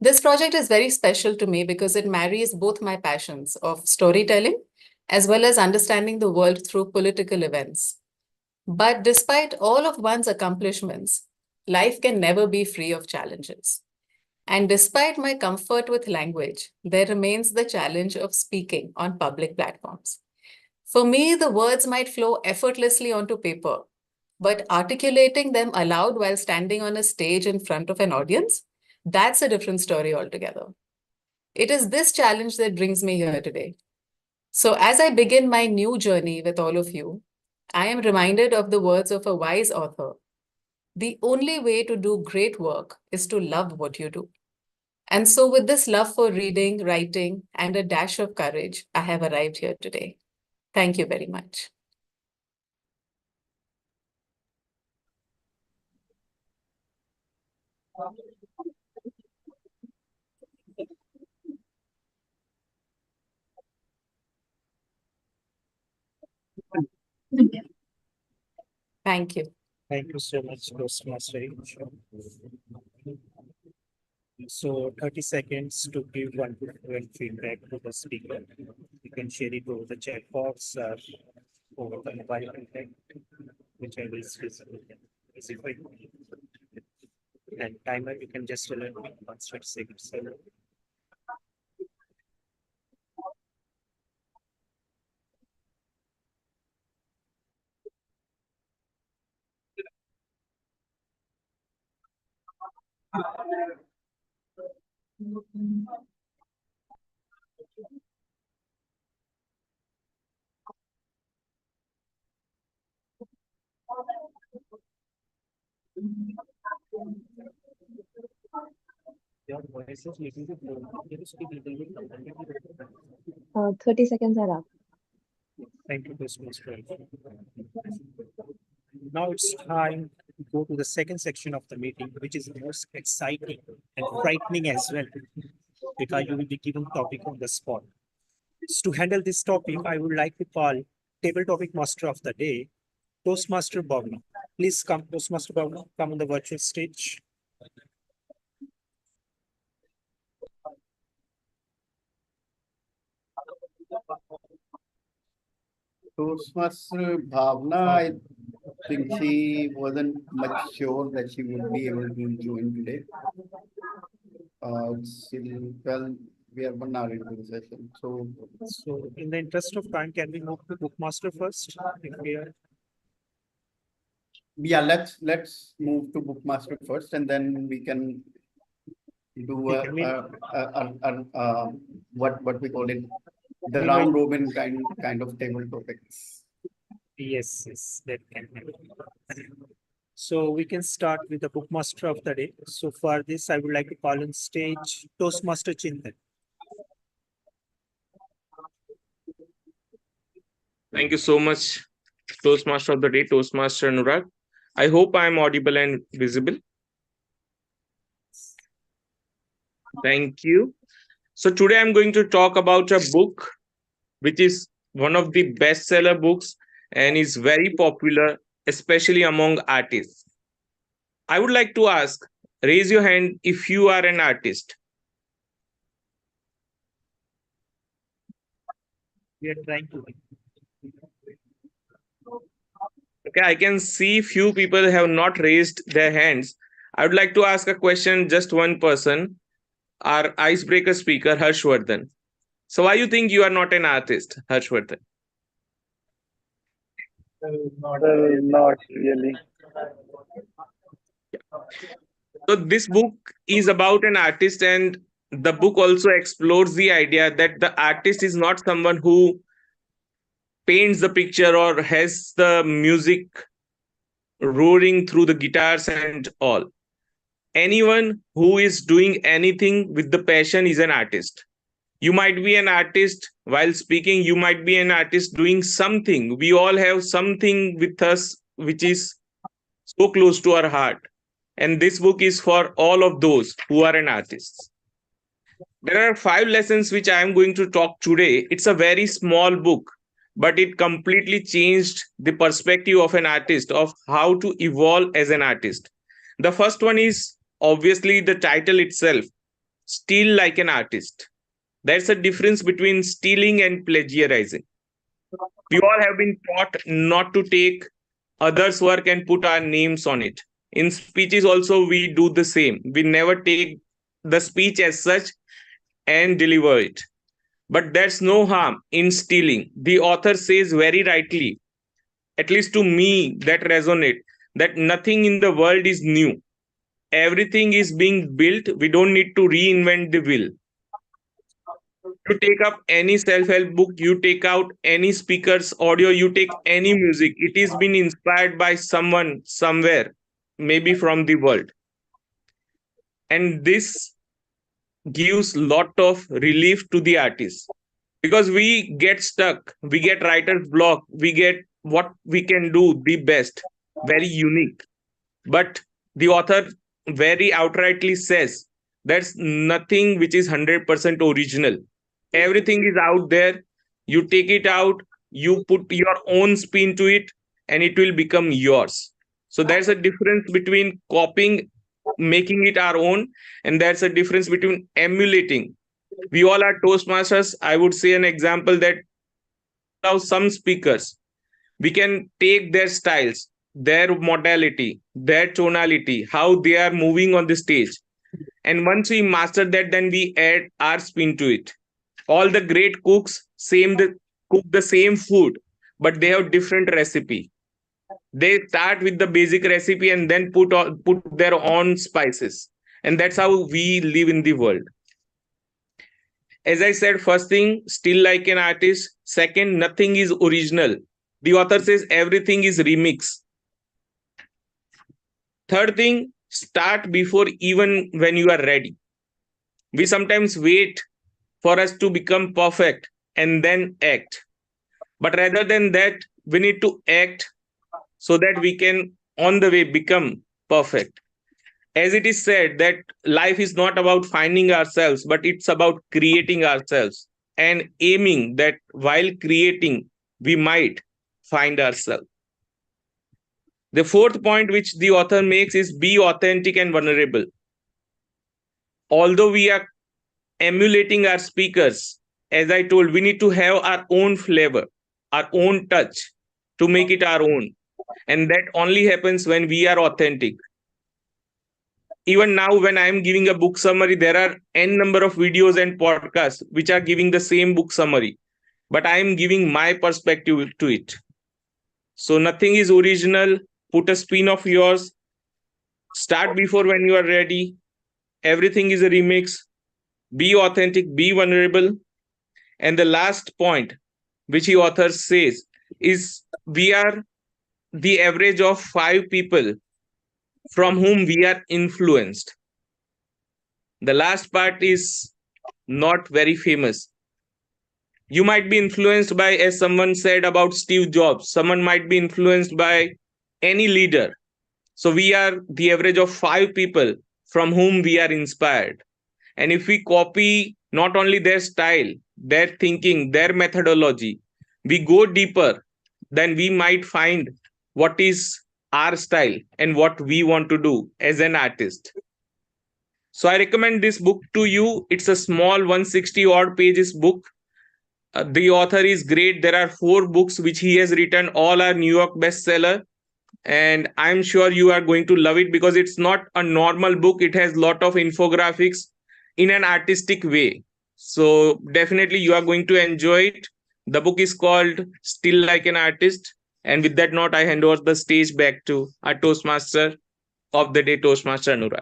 This project is very special to me because it marries both my passions of storytelling as well as understanding the world through political events. But despite all of one's accomplishments, life can never be free of challenges. And despite my comfort with language, there remains the challenge of speaking on public platforms. For me, the words might flow effortlessly onto paper, but articulating them aloud while standing on a stage in front of an audience, that's a different story altogether. It is this challenge that brings me here today. So, as I begin my new journey with all of you, I am reminded of the words of a wise author. The only way to do great work is to love what you do. And so, with this love for reading, writing, and a dash of courage, I have arrived here today. Thank you very much. Thank you. Thank you so much, Toastmaster. So 30 seconds to give one feedback to the speaker. You can share it over the chat box or over the mobile contact, whichever is visible. And timer, you can just alert me once 30 seconds. 30 seconds are up. Thank you, Toastmaster. Now it's time to go to the second section of the meeting, which is the most exciting and frightening as well, because you will be given topic on the spot. So to handle this topic, I would like to call table topic master of the day, Toastmaster Bhavna. Please come, Toastmaster Bhavna, come on the virtual stage. Toastmaster Bhavna, I think she wasn't much sure that she would be able to join today. Well, We are 1 hour into the session. So So in the interest of time, can we move to Bookmaster first? If we are, yeah, let's move to Bookmaster first, and then we can do Okay, what we call it, the Meanwhile- round robin kind of table topics. yes, that can happen. So we can start with the Bookmaster of the day. So for this, I would like to call on stage Toastmaster Chintan. Thank you so much, Toastmaster of the day, Toastmaster Anurag. I hope I am audible and visible. Thank you. So today I'm going to talk about a book which is one of the bestseller books and is very popular, especially among artists. I would like to ask, raise your hand if you are an artist. We are trying to. Okay, I can see few people have not raised their hands. I would like to ask a question, just one person, our icebreaker speaker, Harshvardhan. So why you think you are not an artist, Harshvardhan? Not really. So this book is about an artist, and the book also explores the idea that the artist is not someone who paints the picture or has the music roaring through the guitars and all. Anyone who is doing anything with the passion is an artist. You might be an artist while speaking, you might be an artist doing something. We all have something with us which is so close to our heart. And this book is for all of those who are an artist. There are 5 lessons which I am going to talk today. It's a very small book, but it completely changed the perspective of an artist, of how to evolve as an artist. The first one is obviously the title itself, Steal Like an Artist. There's a difference between stealing and plagiarizing. We all have been taught not to take others' work and put our names on it. In speeches also, we do the same. We never take the speech as such and deliver it. But there's no harm in stealing. The author says very rightly, at least to me, that resonate, that nothing in the world is new. Everything is being built. We don't need to reinvent the wheel. You take up any self-help book, you take out any speaker's audio, you take any music, it is been inspired by someone somewhere, maybe from the world. And this gives lot of relief to the artist, because we get stuck, we get writer's block, we get what we can do the best, very unique. But the author very outrightly says there's nothing which is 100% original. Everything is out there. You take it out, you put your own spin to it, and it will become yours. So there's a difference between copying, making it our own, and there's a difference between emulating. We all are Toastmasters. I would say an example that now some speakers, we can take their styles, their modality, their tonality, how they are moving on the stage. And once we master that, then we add our spin to it. All the great cooks cook the same food, but they have different recipe. They start with the basic recipe and then put their own spices. And that's how we live in the world. As I said, first thing, still like an artist. Second, nothing is original. The author says everything is remix. Third thing, start before even when you are ready. We sometimes wait for us to become perfect and then act. But rather than that, we need to act so that we can on the way become perfect. As it is said that life is not about finding ourselves, but it's about creating ourselves and aiming that while creating, we might find ourselves. The fourth point which the author makes is be authentic and vulnerable. Although we are emulating our speakers, as I told, we need to have our own flavor, our own touch to make it our own. And that only happens when we are authentic. even now when I am giving a book summary, there are n number of videos and podcasts which are giving the same book summary, but I am giving my perspective to it. So nothing is original. Put a spin of yours. Start before when you are ready. Everything is a remix. Be authentic, be vulnerable. And the last point, which the author says, is we are the average of 5 people from whom we are influenced. The last part is not very famous. You might be influenced by, as someone said about Steve Jobs, someone might be influenced by any leader. So we are the average of 5 people from whom we are inspired. And if we copy not only their style, their thinking, their methodology, we go deeper, then we might find what is our style and what we want to do as an artist. So I recommend this book to you. It's a small 160 odd pages book. The author is great. There are 4 books which he has written. All are New York bestseller. And I'm sure you are going to love it because it's not a normal book. It has a lot of infographics in an artistic way. So definitely you are going to enjoy it. The book is called Still Like an Artist. And with that note, I hand over the stage back to our Toastmaster of the day, Toastmaster Anurag.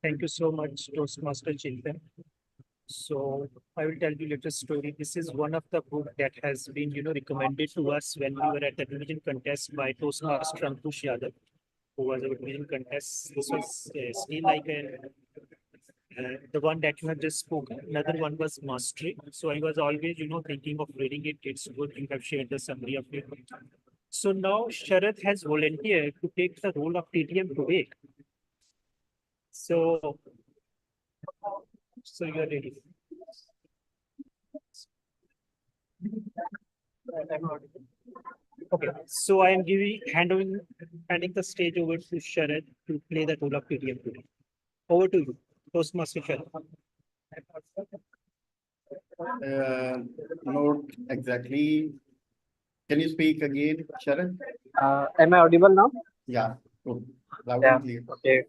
Thank you so much, Toastmaster Chintan. So I will tell you a little story. This is one of the book that has been, recommended to us when we were at the division contest by Toastmaster Ankush Yadav, who was our division contest. This was still like the one that you have just spoken. Another one was Mastery. So I was always, thinking of reading it. It's good you have shared the summary of it. So now Sharad has volunteered to take the role of TTM today. So you are ready. Okay, so I am handing the stage over to Sharad to play the role of TTM today. Over to you, Toastmaster Sharad. Not exactly. Can you speak again, Sharan? Am I audible now? Yeah, good. Loud Yeah. and clear. Okay.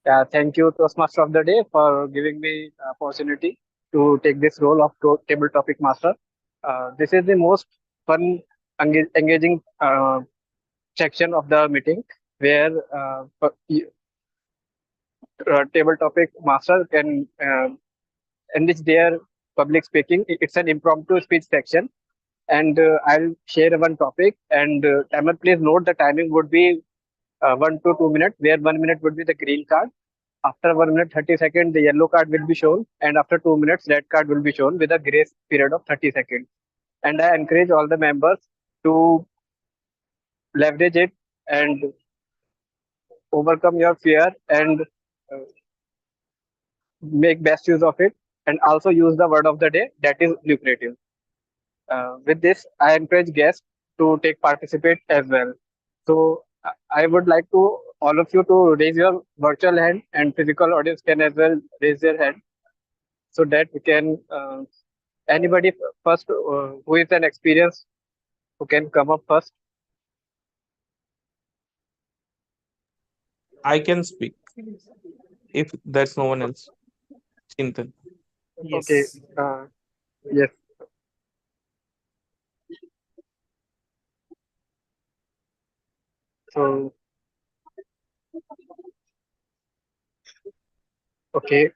Yeah. Thank you, Toastmaster of the Day, for giving me opportunity to take this role of table topic master. This is the most fun, engaging section of the meeting where table topic master can enrich their public speaking. It's an impromptu speech section, and I'll share one topic. And timer, please note the timing would be 1 to 2 minutes, where 1 minute would be the green card. After 1 minute 30 seconds, the yellow card will be shown, and after 2 minutes, red card will be shown with a grace period of 30 seconds. And I encourage all the members to leverage it and overcome your fear and make best use of it, and also use the word of the day, that is lucrative. With this, I encourage guests to take participate as well. So I would like to all of you to raise your virtual hand, and physical audience can as well raise their hand, so that we can anybody first who is an experienced who can come up first. I can speak if there's no one else. Chintan. Yes. Okay. Yes. So okay.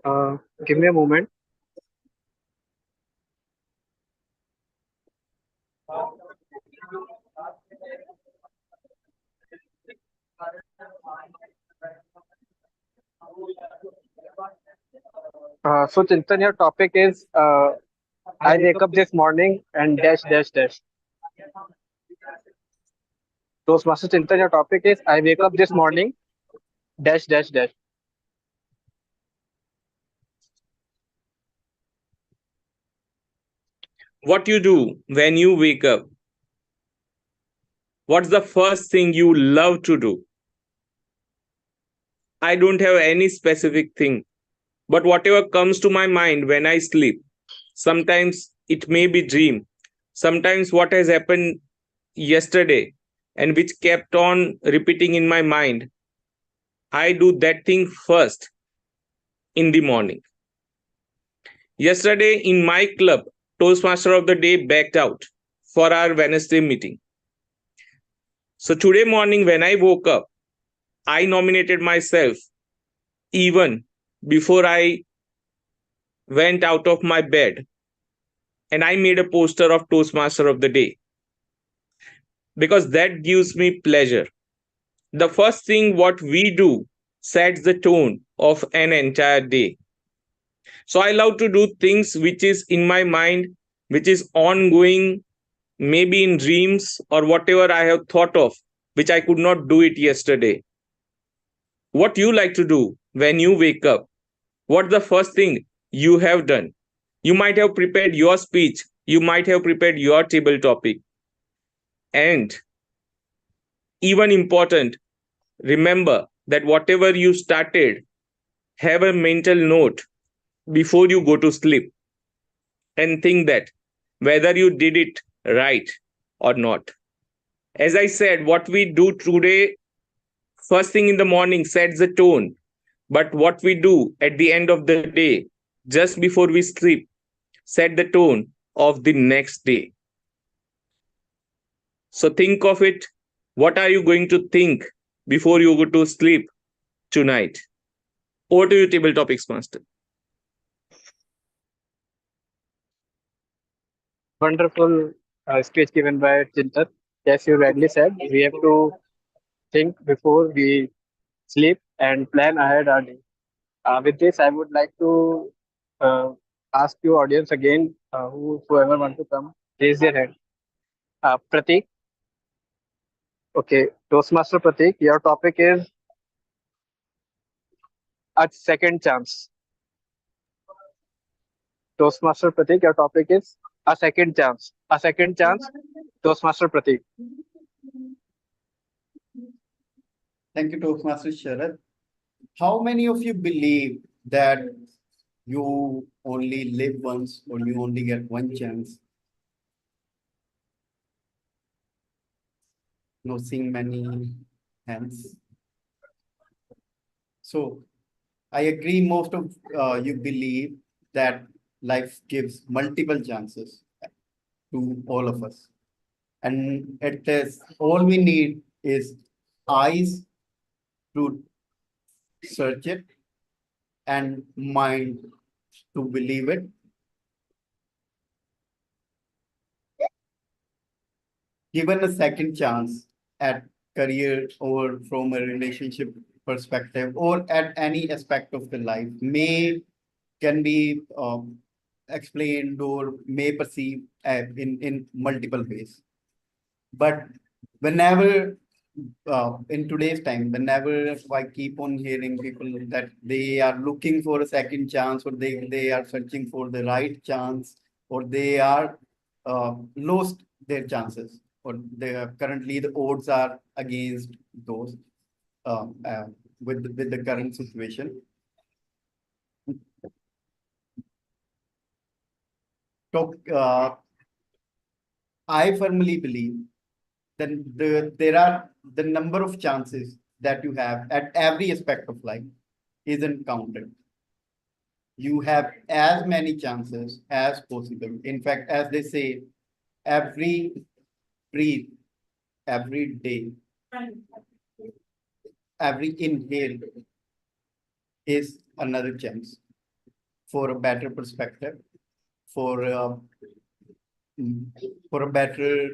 Give me a moment. So Chintan, your topic is I wake up this morning and dash dash dash. Toastmaster Chintan, your topic is I wake up this morning dash dash dash. What you do when you wake up? What's the first thing you love to do? I don't have any specific thing, but whatever comes to my mind when I sleep. Sometimes it may be dream. Sometimes what has happened yesterday and which kept on repeating in my mind, I do that thing first in the morning. Yesterday in my club, Toastmaster of the Day backed out for our Wednesday meeting. So today morning when I woke up, I nominated myself even before I went out of my bed, and I made a poster of Toastmaster of the Day because that gives me pleasure. The first thing what we do sets the tone of an entire day. So I love to do things which is in my mind, which is ongoing, maybe in dreams or whatever I have thought of, which I could not do it yesterday. What you like to do when you wake up? What's the first thing you have done? You might have prepared your speech, you might have prepared your table topic. And even important, remember that whatever you started, have a mental note before you go to sleep and think that whether you did it right or not. As I said, what we do today, first thing in the morning, sets the tone. But what we do at the end of the day, just before we sleep, set the tone of the next day. So think of it. What are you going to think before you go to sleep tonight? Over to you, Table Topics Master. Wonderful speech given by Chintan. Yes, you rightly said we have to think before we sleep and plan ahead our day. With this, I would like to ask you, audience, again, whoever want to come, raise their hand. Pratik, okay, Toastmaster Pratik, your topic is a second chance. Toastmaster Pratik, your topic is a second chance. A second chance, Toastmaster Pratik. Thank you, Toastmaster Sharad. How many of you believe that you only live once or you only get one chance? No seeing many hands. So I agree, most of you believe that life gives multiple chances to all of us. And it is all we need is eyes to search it and mind to believe it. Given a second chance at career or from a relationship perspective or at any aspect of the life may can be explained or may perceive in multiple ways. But whenever in today's time, whenever I keep on hearing people that they are looking for a second chance or they are searching for the right chance or they are lost their chances or they are currently the odds are against those with the current situation. So, I firmly believe then there are the number of chances that you have at every aspect of life isn't counted. You have as many chances as possible. In fact, as they say, every breath, every day, every inhale is another chance for a better perspective, for for a better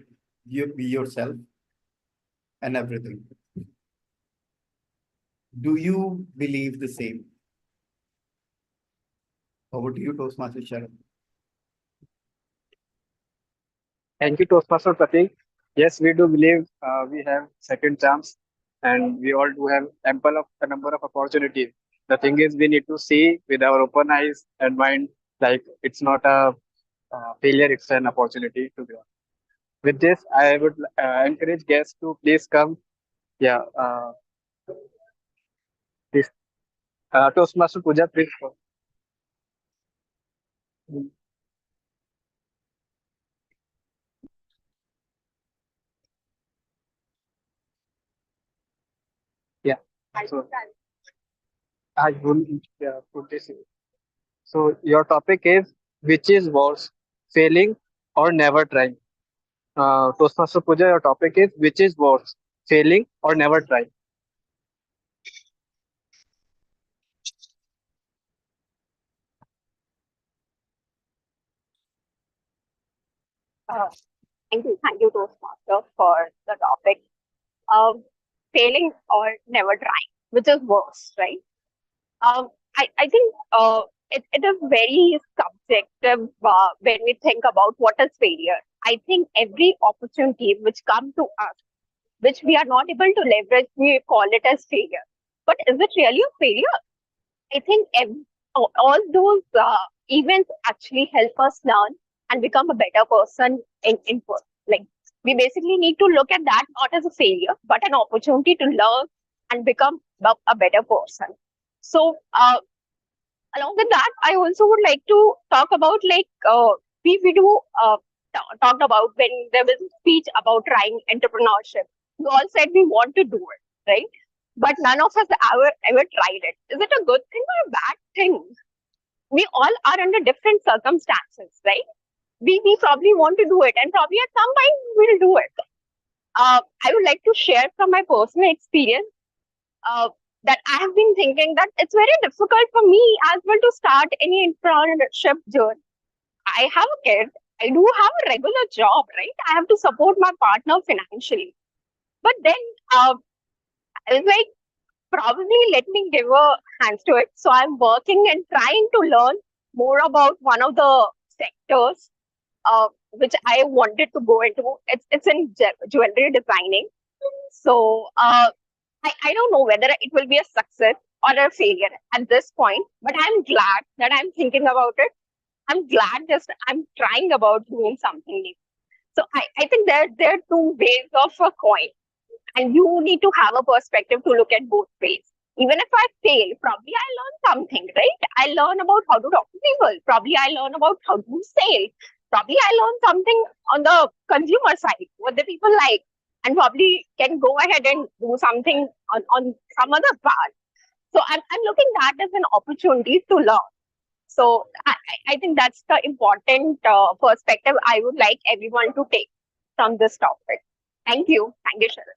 yourself and everything. Do you believe the same? Over to you, Toastmaster Sharon. Thank you, Toastmaster Pratik. Yes, we do believe we have second chance, and we all do have ample of a number of opportunities. The thing is, we need to see with our open eyes and mind, like it's not a failure; it's an opportunity to grow. With this, I would encourage guests to please come. Yeah, please. Toastmaster Puja, please. So I will put this in. So your topic is which is worse, failing or never trying? Toastmaster Pooja, your topic is which is worse, failing or never trying? Uh, thank you, Toastmaster, for the topic. Um, Failing or never trying, which is worse, right? I think it is very subjective when we think about what is failure. I think every opportunity which come to us, which we are not able to leverage, we call it as failure. But is it really a failure? I think all those events actually help us learn and become a better person like we basically need to look at that not as a failure but an opportunity to learn and become a better person. So along with that, I also would like to talk about we do talked about when there was a speech about trying entrepreneurship. We all said we want to do it, right? But none of us ever tried it. Is it a good thing or a bad thing? We all are under different circumstances, right? We probably want to do it, and probably at some point we'll do it. I would like to share from my personal experience uh, that I have been thinking that it's very difficult for me as well to start any entrepreneurship journey. I have a kid. I do have a regular job, right? I have to support my partner financially. But then I was like, probably let me give a hands to it. So I'm working and trying to learn more about one of the sectors which I wanted to go into. It's in jewelry designing. So I don't know whether it will be a success or a failure at this point, but I'm glad that I'm thinking about it. I'm glad just I'm trying about doing something new. So I think there are two ways of a coin, and you need to have a perspective to look at both ways. Even if I fail, probably I learn something, right? I learn about how to talk to people. Probably I learn about how to sell. Probably I learn something on the consumer side, what the people like, and probably can go ahead and do something on some other part. So I'm looking that as an opportunity to learn. So I think that's the important perspective I would like everyone to take from this topic. Thank you. Thank you, Sharon.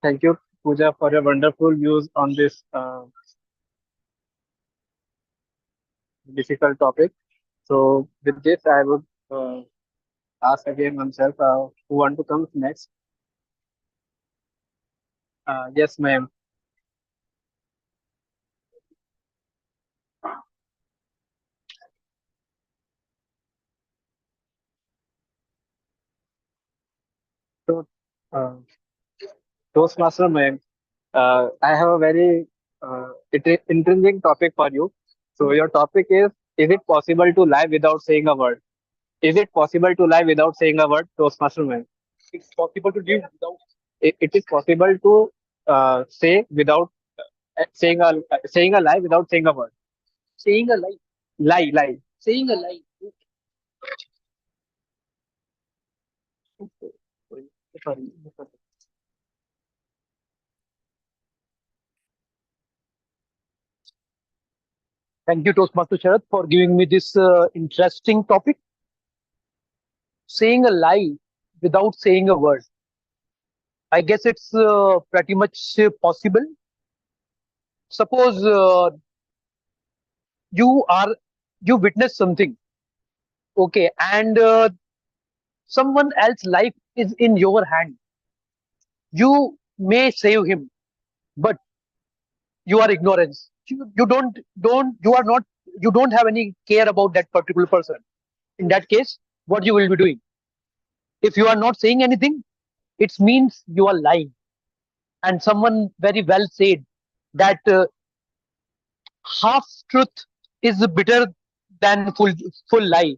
Thank you, Pooja, for your wonderful views on this difficult topic. So with this, I would ask again oneself who want to come next. Yes, ma'am. So, Toastmaster, ma'am, I have a very interesting topic for you. So your topic is it possible to lie without saying a word? Is it possible to lie without saying a word, Toastmaster, ma'am? It's possible to live without. It is possible to say without saying a lie without saying a word. Saying a lie. Lie. Saying a lie. Sorry. Thank you, Toastmaster Sharad, for giving me this interesting topic. Saying a lie without saying a word. I guess it's pretty much possible. Suppose you are you witness something, okay, and someone else's life is in your hand. You may save him, but you are ignorance. You don't you are not you don't have any care about that particular person. In that case, what you will be doing? If you are not saying anything, it means you are lying. And someone very well said that half truth is bitter than full lie.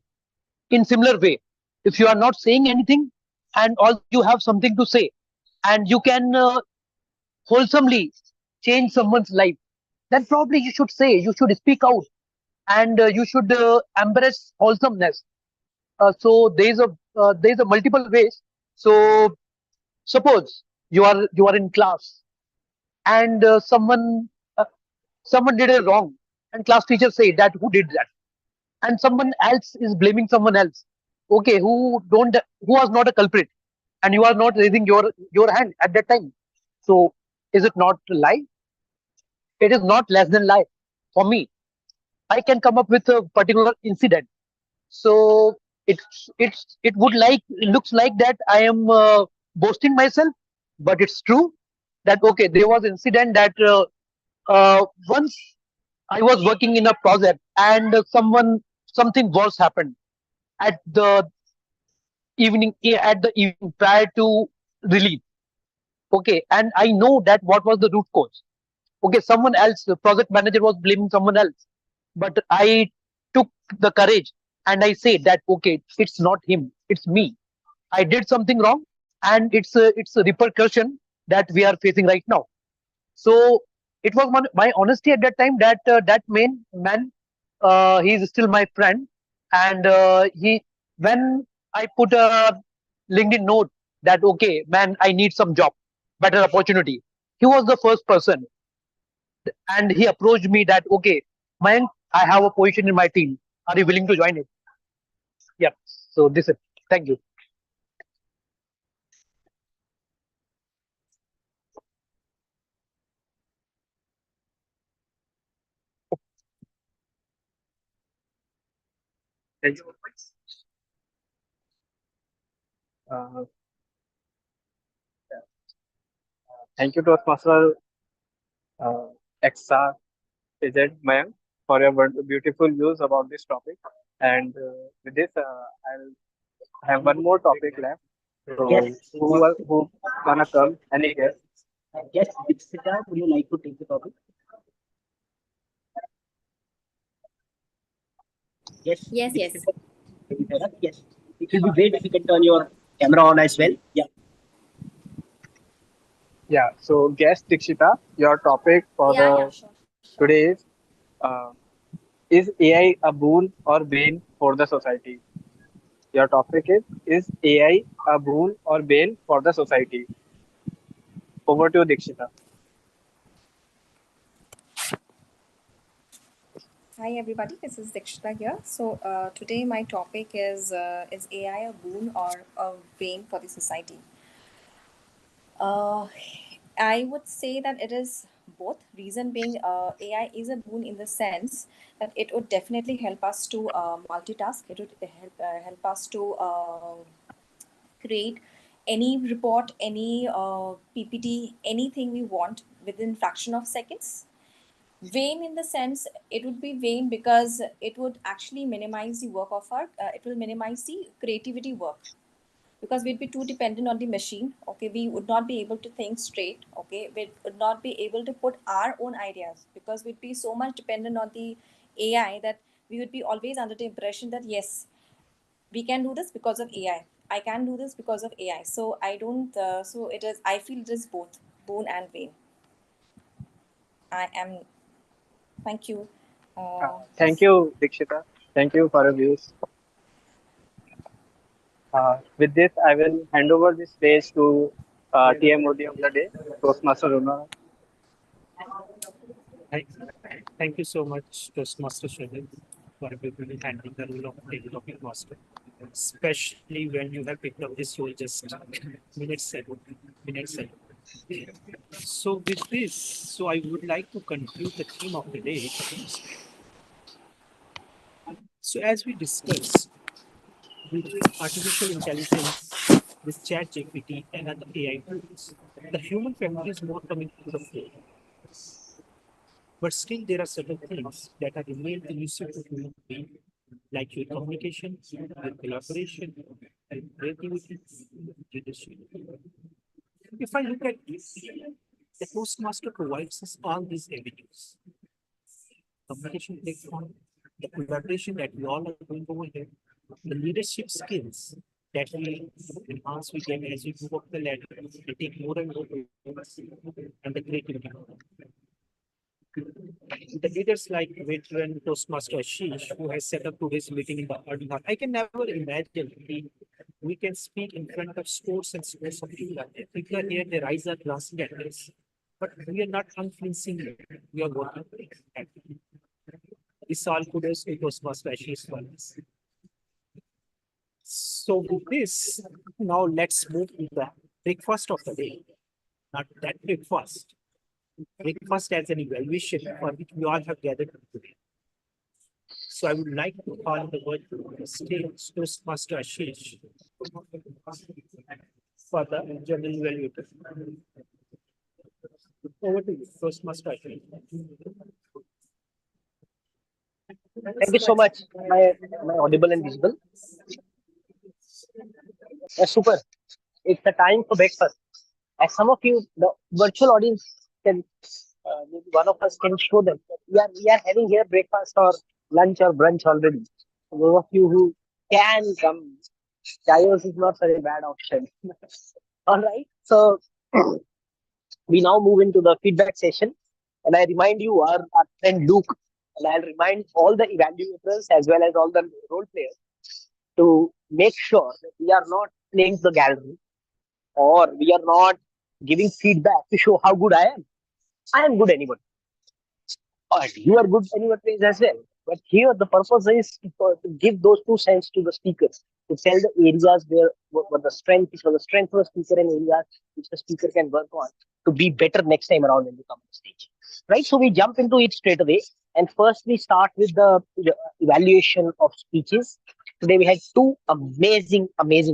In similar way, if you are not saying anything and all you have something to say, and you can wholesomely change someone's life, then probably you should say, you should speak out. and you should embrace wholesomeness. So there is a multiple ways. So suppose you are in class, and someone did a wrong, and class teacher say that who did that, and someone else is blaming someone else, okay, who was not a culprit, and you are not raising your hand at that time. So is it not a lie? It is not less than lie. For me, I can come up with a particular incident. So it would like it looks like that I am boasting myself, but it's true that okay, there was incident that once I was working in a project, and something worse happened at the evening prior to release. Okay, and I know that what was the root cause. Okay, someone else, the project manager was blaming someone else, but I took the courage and I said that okay, it's not him, it's me. I did something wrong, and it's a repercussion that we are facing right now. So it was my honesty at that time that that main man, he is still my friend, and he when I put a LinkedIn note that okay, man, I need some job, better opportunity. He was the first person, and he approached me that okay, man, I have a position in my team. Are you willing to join it? Yeah. So this is. Thank you. Thank you. Uh, Thank you, Toastmaster XR Agent Mayank, for your beautiful views about this topic. And with this, I'll have one more topic left. So, Yes. who gonna come? Any guess? Yes, Dixita, would you like to take the topic? Yes. Yes, yes. Dixita, yes. It will be great if you can turn your camera on as well. Yeah. Yeah. So, guess Dikshita, your topic for Yeah, the sure. today uh, is AI a boon or bane for the society? Your topic is AI a boon or bane for the society? Over to you, Dikshita. Hi, everybody. This is Dikshita here. So, today my topic is AI a boon or a bane for the society? Uh, I would say that it is both. Reason being, AI is a boon in the sense that it would definitely help us to multitask. It would help us to create any report, any PPT, anything we want within fraction of seconds. Vain in the sense, it would be vain because it would actually minimize the work of our, it will minimize the creativity work, because we'd be too dependent on the machine. Okay, we would not be able to think straight. Okay, we would not be able to put our own ideas, because we'd be so much dependent on the AI that we would be always under the impression that yes, we can do this because of AI. I can do this because of AI. So I don't. So it is. I feel it is both boon and vain. I am. Thank you. Thank you, Dikshita. Thank you for your views. With this, I will hand over the stage to TMOD of the day, Toastmaster Runa. Thank, thank you so much, Toastmaster Shreya, for everybody handling the role of table topic master, especially when you have picked up this role just minutes ago. Minutes ago. So with this, so I would like to conclude the theme of the day. So as we discussed, with artificial intelligence, with ChatGPT and other AI tools, the human family is more coming to the fore. But still, there are certain things that are remain elusive to human being, like your communication, your collaboration, and creativity, leadership. If I look at this, the Toastmaster provides us all these avenues: communication platform, the collaboration that we all are doing over here, the leadership skills that we enhance we get as we move up the ladder and take more and more roles, and the creativity. The leaders like veteran Toastmaster Ashish, who has set up today's meeting in the early hour. I can never imagine we can speak in front of scores and scores of people. People are here, their eyes are glancing at us. But we are not unflinching. We are working at it. This all kudos to Toastmaster Ashish for this. So with this, now let's move to the breakfast of the day. Not that breakfast. Breakfast as an evaluation for which we all have gathered today. So I would like to call the word to the stage Toastmaster Ashish for the general evaluator. Over to you, Toastmaster Ashish. Thank you so much. Am I audible and visible? Yes, super. It's the time for breakfast. As some of you, the virtual audience can, maybe one of us can show them that we are having here breakfast or lunch or brunch already. So those of you who can come, Chayos is not such a bad option. All right. So we now move into the feedback session. And I remind you, our friend Luke, and I'll remind all the evaluators as well as all the role players to make sure that we are not playing to the gallery or we are not giving feedback to show how good I am. I am good anyway. Alright, you are good anyway as well. But here the purpose is to give those 2 cents to the speakers, to tell the areas where what the strength is for the strength of the speaker and areas which the speaker can work on to be better next time around when they come on stage. Right? So we jump into it straight away. And first we start with the evaluation of speeches. Today we had 2 amazing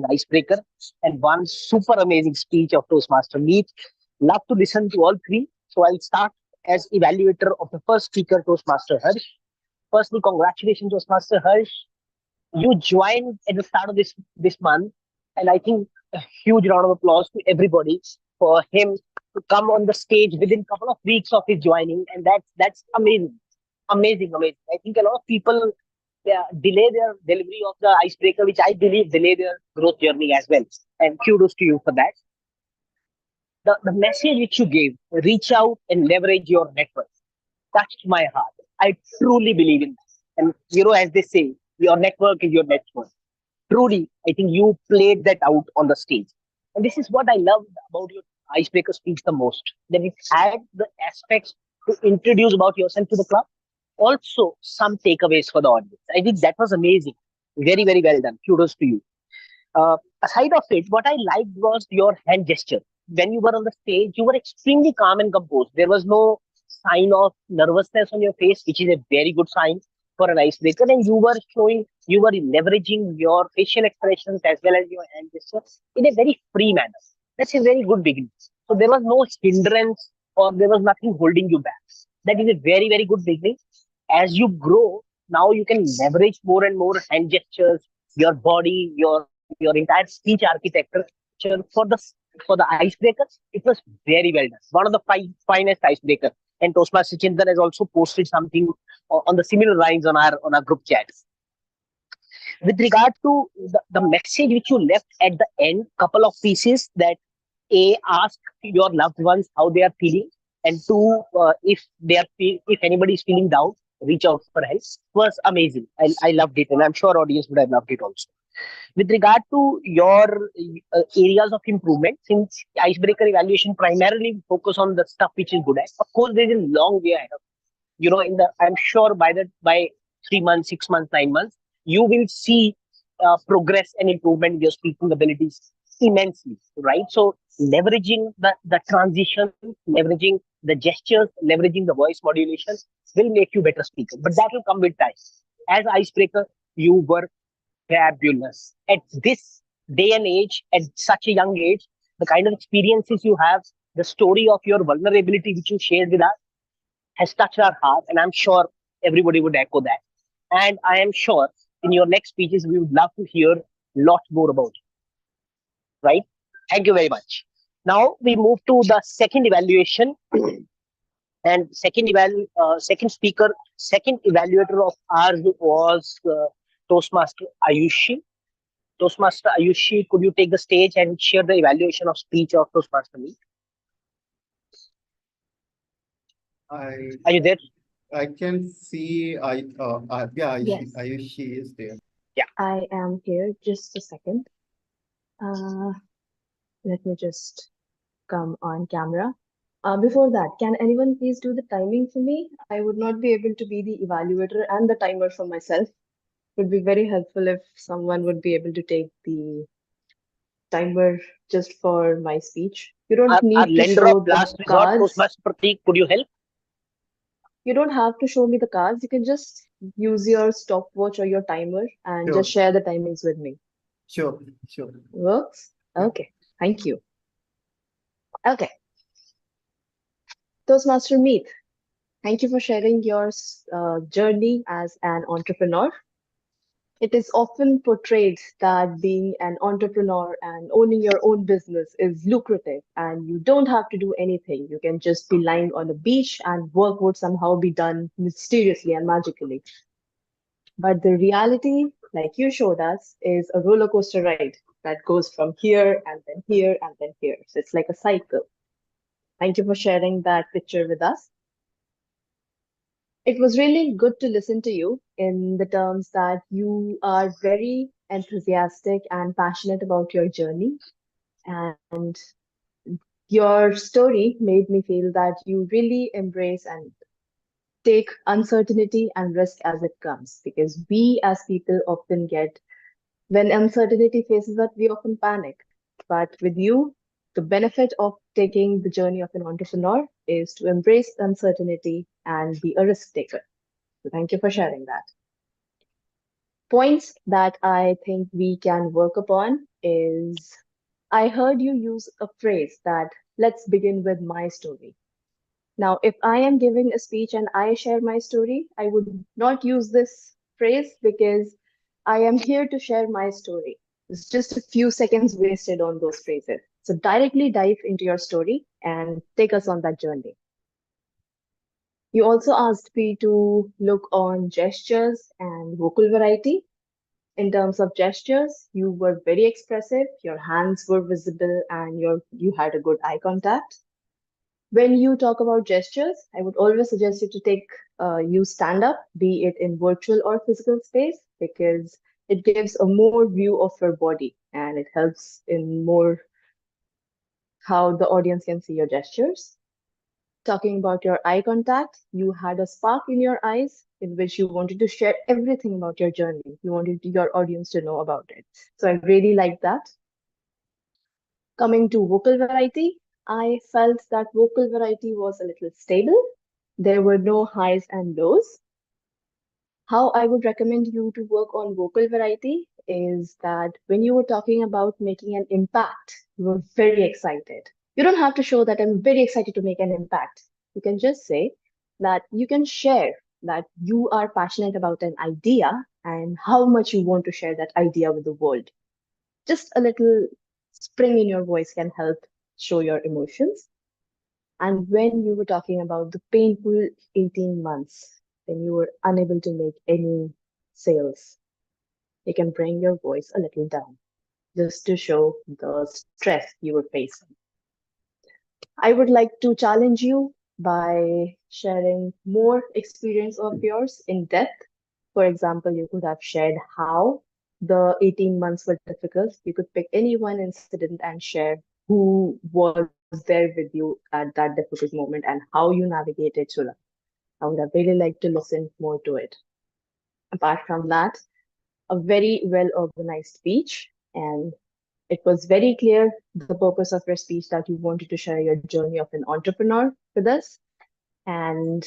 icebreaker and 1 super amazing speech of Toastmaster Meet. Love to listen to all 3. So I'll start as evaluator of the first speaker, Toastmaster Harsh. Firstly, congratulations, Toastmaster Harsh. You joined at the start of this month, and I think a huge round of applause to everybody for him to come on the stage within a couple of weeks of his joining, and that's amazing. I think a lot of people delay their delivery of the icebreaker, which I believe delay their growth journey as well. And kudos to you for that. The message which you gave, reach out and leverage your network, touched my heart. I truly believe in this. And as they say, your network is your network. Truly, I think you played that out on the stage. And this is what I loved about your icebreaker speech the most. That it had the aspects to introduce about yourself to the club. Also, some takeaways for the audience. I think that was amazing. Very, very well done. Kudos to you. Aside of it, what I liked was your hand gesture. When you were on the stage, you were extremely calm and composed. There was no sign of nervousness on your face, which is a very good sign for an icebreaker. And you were leveraging your facial expressions as well as your hand gestures in a very free manner. That's a very good beginning. So there was no hindrance or there was nothing holding you back. That is a very, very good beginning. As you grow, now you can leverage more and more hand gestures, your body, your entire speech architecture for the icebreaker. It was very well done. One of the finest icebreaker. And Toastmaster Chintan has also posted something on the similar lines on our group chat. With regard to the message which you left at the end, couple of pieces that ask your loved ones how they are feeling, and 2, if anybody is feeling down, reach out for help, was amazing. I loved it, and I'm sure audience would have loved it also. With regard to your areas of improvement, since icebreaker evaluation primarily focus on the stuff which is good at, of course, there's a long way ahead of I'm sure by 3 months, 6 months, 9 months, you will see progress and improvement in your speaking abilities immensely, right? So leveraging the transition, leveraging the gestures, leveraging the voice modulation will make you better speaker. But that will come with time. As icebreaker, you were fabulous. At this day and age, at such a young age, the kind of experiences you have, the story of your vulnerability which you shared with us has touched our heart, and I'm sure everybody would echo that. And I am sure in your next speeches, we would love to hear a lot more about it. Right? Thank you very much. Now we move to the second evaluation. And second speaker, second evaluator of ours was Toastmaster Ayushi. Toastmaster Ayushi, could you take the stage and share the evaluation of speech of Toastmaster Meet? Are you there? I can see, yeah, Yes, she is there. I am here. Just a second. Uh, Let me just come on camera. Before that, can anyone please do the timing for me? I would not be able to be the evaluator and the timer for myself. Would be very helpful if someone would be able to take the timer just for my speech. You don't Our need to lender of show the last resort, cards. Toastmaster Pratik, could you help? You don't have to show me the cards. You can just use your stopwatch or your timer and just Sure, share the timings with me. sure, sure. Works? Yeah. Okay. Thank you. Okay. Toastmaster Meet. Thank you for sharing your journey as an entrepreneur. It is often portrayed that being an entrepreneur and owning your own business is lucrative and you don't have to do anything. You can just be lying on a beach and work would somehow be done mysteriously and magically. But the reality, like you showed us, is a roller coaster ride that goes from here and then here and then here. So it's like a cycle. Thank you for sharing that picture with us. It was really good to listen to you in the terms that you are very enthusiastic and passionate about your journey. And your story made me feel that you really embrace and take uncertainty and risk as it comes. Because we as people often get, when uncertainty faces us, we often panic. But with you, the benefit of taking the journey of an entrepreneur is to embrace uncertainty and be a risk taker. So thank you for sharing that. Points that I think we can work upon is I heard you use a phrase that let's begin with my story. Now, if I am giving a speech and I share my story, I would not use this phrase because I am here to share my story. It's just a few seconds wasted on those phrases. So directly dive into your story and take us on that journey. You also asked me to look on gestures and vocal variety. In terms of gestures, you were very expressive, your hands were visible, and you had a good eye contact. When you talk about gestures, I would always suggest you to you stand up, be it in virtual or physical space, because it gives a more view of your body and it helps in more how the audience can see your gestures. Talking about your eye contact, you had a spark in your eyes in which you wanted to share everything about your journey. You wanted your audience to know about it. So I really like that. Coming to vocal variety, I felt that vocal variety was a little stable. There were no highs and lows. How I would recommend you to work on vocal variety is that when you were talking about making an impact, you were very excited. You don't have to show that I'm very excited to make an impact. You can just say that you can share that you are passionate about an idea and how much you want to share that idea with the world. Just a little spring in your voice can help show your emotions. And when you were talking about the painful 18 months, when you were unable to make any sales, you can bring your voice a little down just to show the stress you were facing. I would like to challenge you by sharing more experience of yours in depth. For example, you could have shared how the 18 months were difficult. You could pick any one incident and share who was there with you at that difficult moment and how you navigated through that. I would have really liked to listen more to it. Apart from that, a very well organized speech, and it was very clear the purpose of your speech that you wanted to share your journey of an entrepreneur with us. And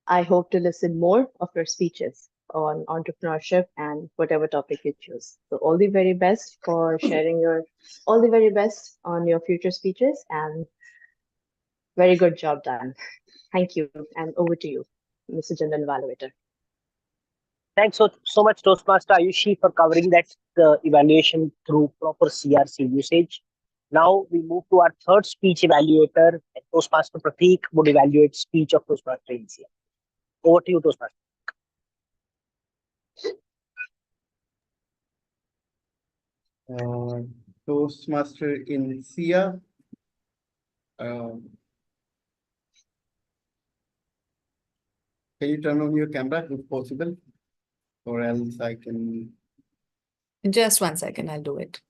I hope to listen more of your speeches on entrepreneurship and whatever topic you choose. So all the very best for sharing all the very best on your future speeches and very good job done. Thank you. And over to you, Mr. General Evaluator. Thanks so much, Toastmaster Ayushi, for covering that evaluation through proper CRC usage. Now we move to our third speech evaluator, and Toastmaster Pratik would evaluate speech of Toastmaster Insia. Over to you, Toastmaster. Toastmaster Insia. Can you turn on your camera if possible? Or else I can. Just 1 second, I'll do it.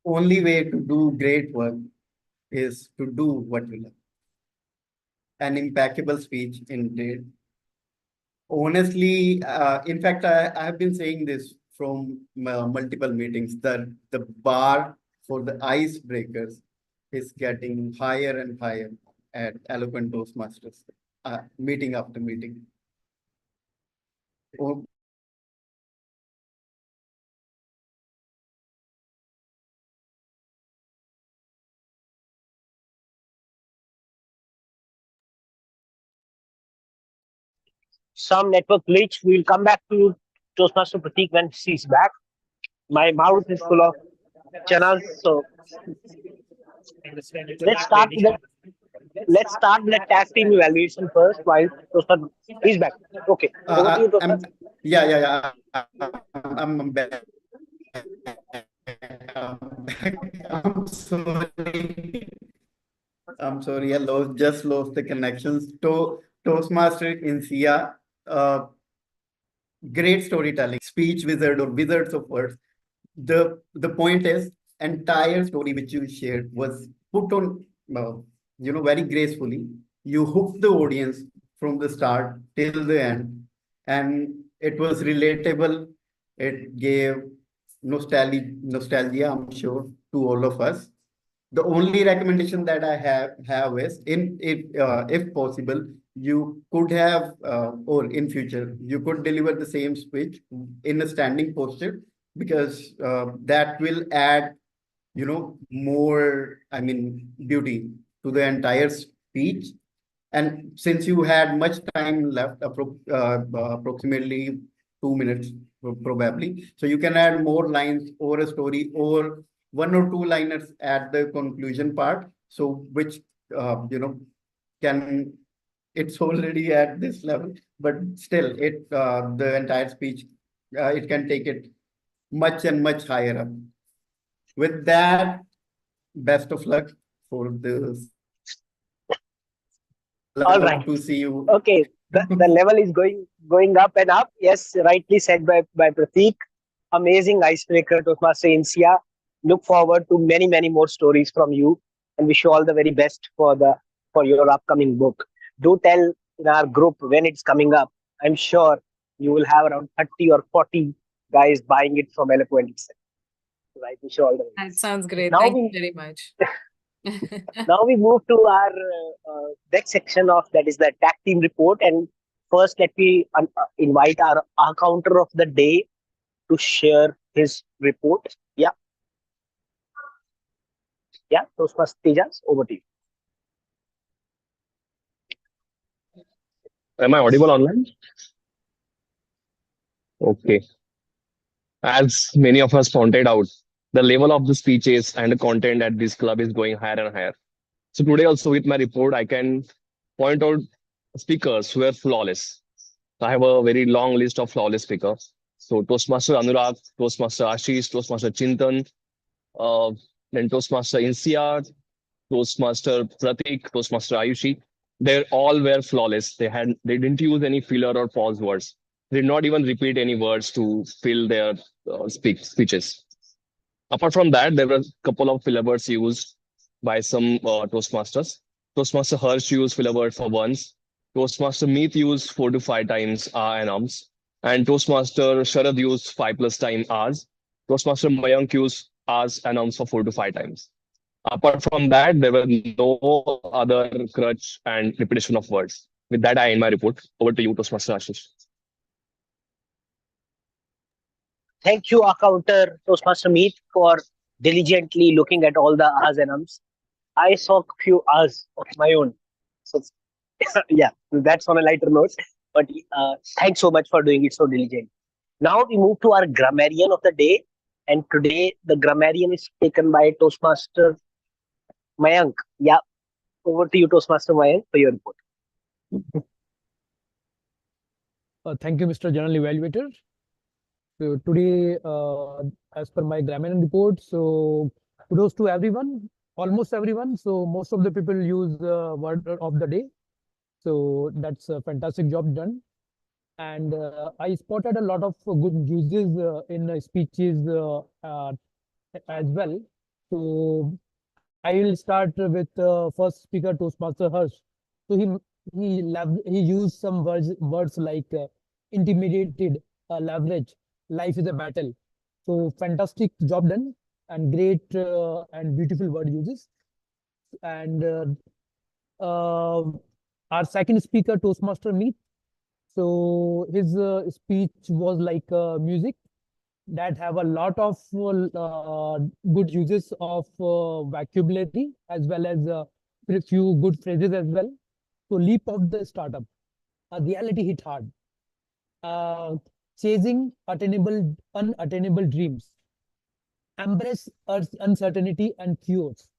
Only way to do great work is to do what you love. An impeccable speech indeed. Honestly, in fact, I have been saying this from multiple meetings that the bar for the icebreakers is getting higher and higher at Eloquent Toastmasters, meeting after meeting. Oh, Some network glitch. We'll come back to Toastmaster Pratik when she's back. My mouth is full of chanas, so let's start with the tag team evaluation first. While Toastmaster is back. Okay, over to you, Toastmaster. yeah. I'm back. I'm sorry. I'm sorry, I just lost the connections. Toastmaster in Sia, great storytelling, speech wizard or wizards of words. The point is, entire story which you shared was put on, very gracefully. You hooked the audience from the start till the end, and it was relatable. It gave nostalgia, I'm sure, to all of us. The only recommendation that I have is, if possible, you could have, or in future you could deliver the same speech in a standing posture, because that will add, more, I mean, beauty to the entire speech. And since you had much time left, approximately 2 minutes probably, so you can add more lines or a story or one or two liners at the conclusion part. So which, can, it's already at this level, but still the entire speech, it can take it much and much higher up. With that, best of luck for this. All Love right. to see you. Okay, the level is going up and up. Yes, rightly said by Pratik. Amazing icebreaker, Toastmaster Insia. Look forward to many more stories from you, and wish you all the very best for your upcoming book. Do tell in our group when it's coming up. I'm sure you will have around 30 or 40 guys buying it from Eloquent itself. Right, wish you all the very That best. sounds great. Now Thank you we very much. now we move to our next section of that is the tag team report. And first, let me invite our counter of the day to share his report. Yeah. Those first Tejas, over to you. Am I audible online? Okay. As many of us pointed out, the level of the speeches and the content at this club is going higher and higher. So today also with my report, I can point out speakers who are flawless. I have a very long list of flawless speakers. So Toastmaster Anurag, Toastmaster Ashish, Toastmaster Chintan, uh, then Toastmaster Insia, Toastmaster Pratik, Toastmaster Ayushi. They all were flawless. They didn't use any filler or pause words. They did not even repeat any words to fill their speeches. Apart from that, there were a couple of filler words used by some Toastmasters. Toastmaster Harsh used filler word for once. Toastmaster Meet used 4 to 5 times and ums. And Toastmaster Sharad used 5 plus time Rs. Toastmaster Mayank used Rs and ums for 4 to 5 times. Apart from that, there were no other crutch and repetition of words. With that, I end my report. Over to you, Toastmaster Ashish. Thank you, our counter Toastmaster Meet, for diligently looking at all the A's and ums. I saw a few A's of my own. So, yeah, that's on a lighter note. But thanks so much for doing it so diligently. Now we move to our grammarian of the day. And today, the grammarian is taken by Toastmaster Mayank. Yeah, over to you, Toastmaster Mayank, for your report. thank you, Mr. General Evaluator. So today, as per my grammarian report, so kudos to everyone, almost everyone. So most of the people use word of the day. So that's a fantastic job done. And I spotted a lot of good uses in speeches as well. So I will start with first speaker Toastmaster Harsh. So he used some words like intimidated, leverage, life is a battle. So fantastic job done and great and beautiful word uses. And our second speaker Toastmaster Meet. So his speech was like music that have a lot of good uses of vocabulary as well as a few good phrases as well. So leap of the startup, reality hit hard, uh, chasing unattainable dreams, embrace uncertainty and cures.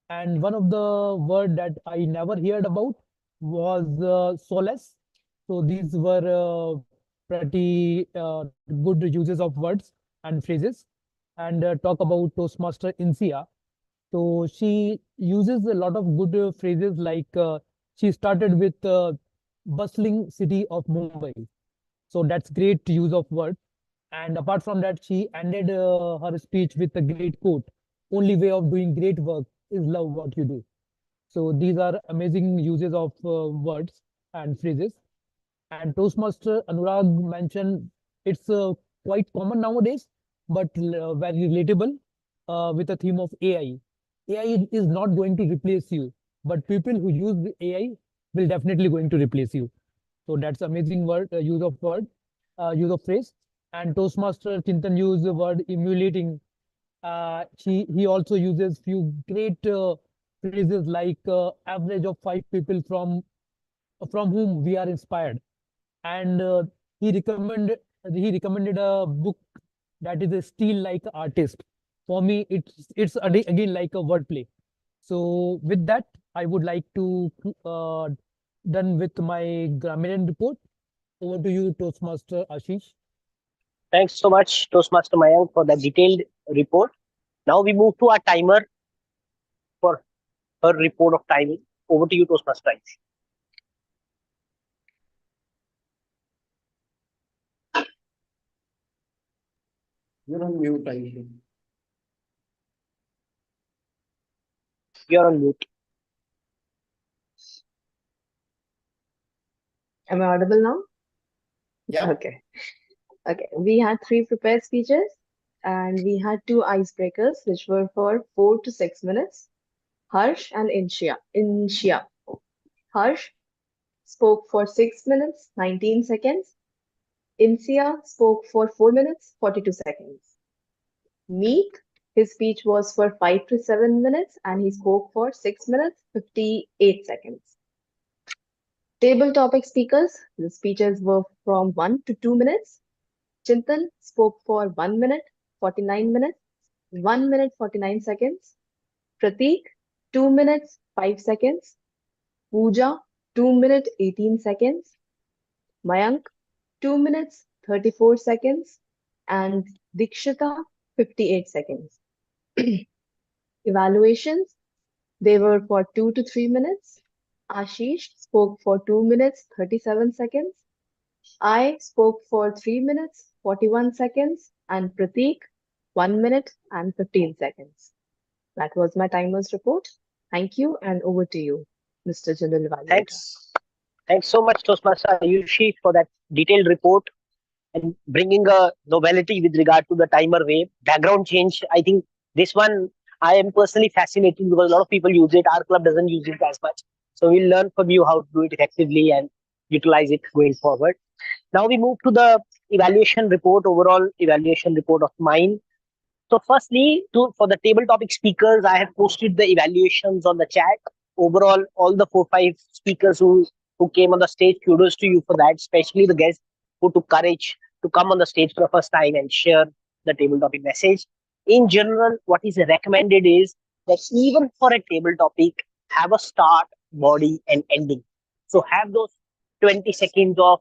And one of the word that I never heard about was solace. So these were pretty good uses of words and phrases. And talk about Toastmaster Insia. So she uses a lot of good phrases like she started with bustling city of Mumbai. So that's great use of word. And apart from that, she ended her speech with a great quote: "Only way of doing great work is love what you do." So these are amazing uses of words and phrases. And Toastmaster Anurag mentioned it's quite common nowadays, but very relatable with the theme of AI. AI is not going to replace you, but people who use the AI will definitely going to replace you. So that's amazing word use of phrase. And Toastmaster Chintan used the word emulating. He also uses few great phrases like average of 5 people from whom we are inspired. And he recommended he recommended a book that is a Steal Like a Artist. For me, again like a wordplay. So with that, I would like to done with my grammarian report. Over to you, Toastmaster Ashish. Thanks so much, Toastmaster Mayank, for the detailed report. Now we move to our timer for her report of timing. Over to you, Toastmaster Ashish. You're on mute, Aisha. You're on mute. Am I audible now? Yeah. Okay. Okay. We had 3 prepared speeches and we had 2 icebreakers, which were for 4 to 6 minutes. Harsh and Inshia. Harsh spoke for 6 minutes, 19 seconds. Insia spoke for 4 minutes, 42 seconds. Meek, his speech was for 5 to 7 minutes and he spoke for 6 minutes, 58 seconds. Table topic speakers, the speeches were from 1 to 2 minutes. Chintan spoke for 1 minute, 49 minutes, 1 minute, 49 seconds. Prateek, 2 minutes, 5 seconds. Pooja, 2 minutes, 18 seconds. Mayank, 2 minutes, 34 seconds. And Dikshita, 58 seconds. Evaluations, they were for 2 to 3 minutes. Ashish spoke for 2 minutes, 37 seconds. I spoke for 3 minutes, 41 seconds. And Prateek, 1 minute and 15 seconds. That was my timer's report. Thank you, and over to you, Mr. General Evaluator. Thanks so much, Toastmaster Ayushi, for that detailed report and bringing a novelty with regard to the timer wave. Background change, I think this one I am personally fascinated because a lot of people use it. Our club doesn't use it as much. So we'll learn from you how to do it effectively and utilize it going forward. Now we move to the evaluation report, overall evaluation report of mine. So firstly, for the table topic speakers, I have posted the evaluations on the chat. Overall, all the 4-5 speakers who came on the stage, kudos to you for that, especially the guests who took courage to come on the stage for the first time and share the table topic message. In general, what is recommended is that even for a table topic, have a start, body, and ending. So have those 20 seconds of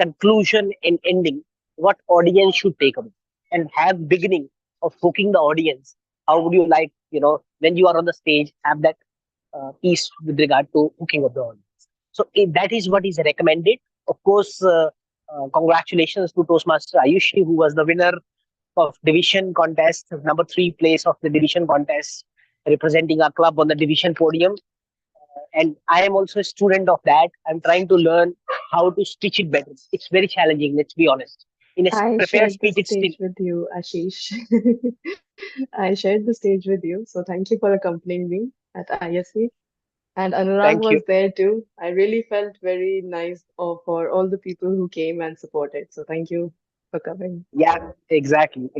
conclusion and ending, what audience should take away, and have beginning of hooking the audience. How would you like, when you are on the stage, have that piece with regard to hooking of the audience. So that is what is recommended. Of course, congratulations to Toastmaster Ayushi, who was the winner of division contest, number 3 place of the division contest, representing our club on the division podium. And I am also a student of that. I'm trying to learn how to stitch it better. It's very challenging, let's be honest. In a I prepared shared the speech, it's still. stage with you, Ashish. I shared the stage with you, so thank you for accompanying me at ISC. And Anurag Thank you. was there too. I really felt very nice for all the people who came and supported. So thank you for coming. Yeah, exactly.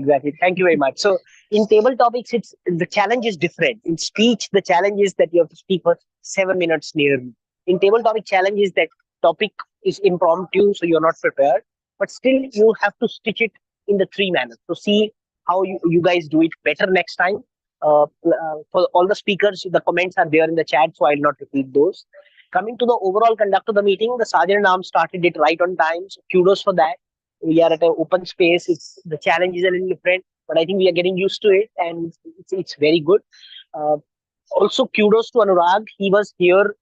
Thank you very much. So in table topics, it's the challenge is different. In speech, the challenge is that you have to speak for 7 minutes nearly. In table topic, challenge is that topic is impromptu, so you're not prepared, but still you have to stitch it in the 3 manners. So see how you guys do it better next time. For all the speakers, the comments are there in the chat, so I'll not repeat those. Coming to the overall conduct of the meeting, the Sergeant at Arms started it right on time. So kudos for that. We are at an open space. It's the challenge is a little different, but I think we are getting used to it, and it's very good. Uh, Also, kudos to Anurag. He was here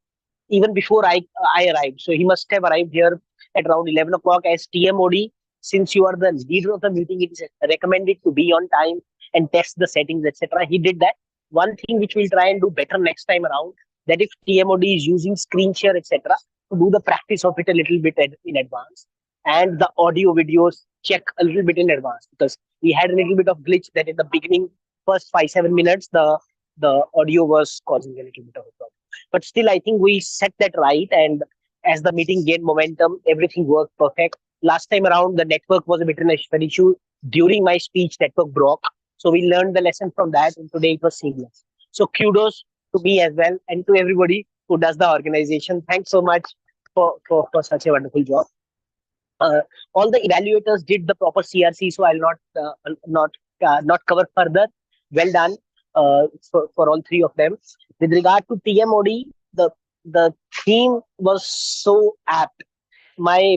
even before I arrived, so he must have arrived here at around 11 o'clock as TMOD. Since you are the leader of the meeting, it is recommended to be on time and test the settings, etc. He did that. One thing which we'll try and do better next time around, that if TMOD is using screen share, etc., to do the practice of it a little bit in advance, and the audio videos check a little bit in advance, because we had a little bit of glitch that in the beginning, first 5-7 minutes, the audio was causing a little bit of a problem. But still, I think we set that right, and as the meeting gained momentum, everything worked perfect. Last time around, the network was a bit of an issue. During my speech, network broke. So we learned the lesson from that, and today it was seamless. So kudos to me as well, and to everybody who does the organization. Thanks so much for such a wonderful job. Uh, all the evaluators did the proper CRC, so I'll not cover further. Well done for all 3 of them. With regard to TMOD, the theme was so apt.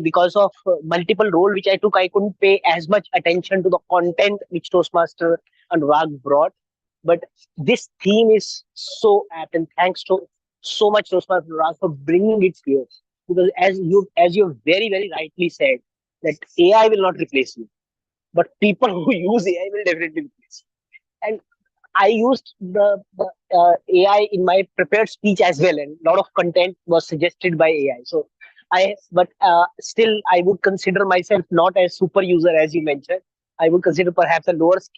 Because of multiple role which I took, I couldn't pay as much attention to the content which Toastmaster and Rag brought. But this theme is so apt, and thanks to so much Toastmaster Rag for bringing it here. Because as you very very rightly said, that AI will not replace you, but people who use AI will definitely replace you. And I used the AI in my prepared speech as well, and a lot of content was suggested by AI. So but still, I would consider myself not as super user as you mentioned. I would consider perhaps a lowest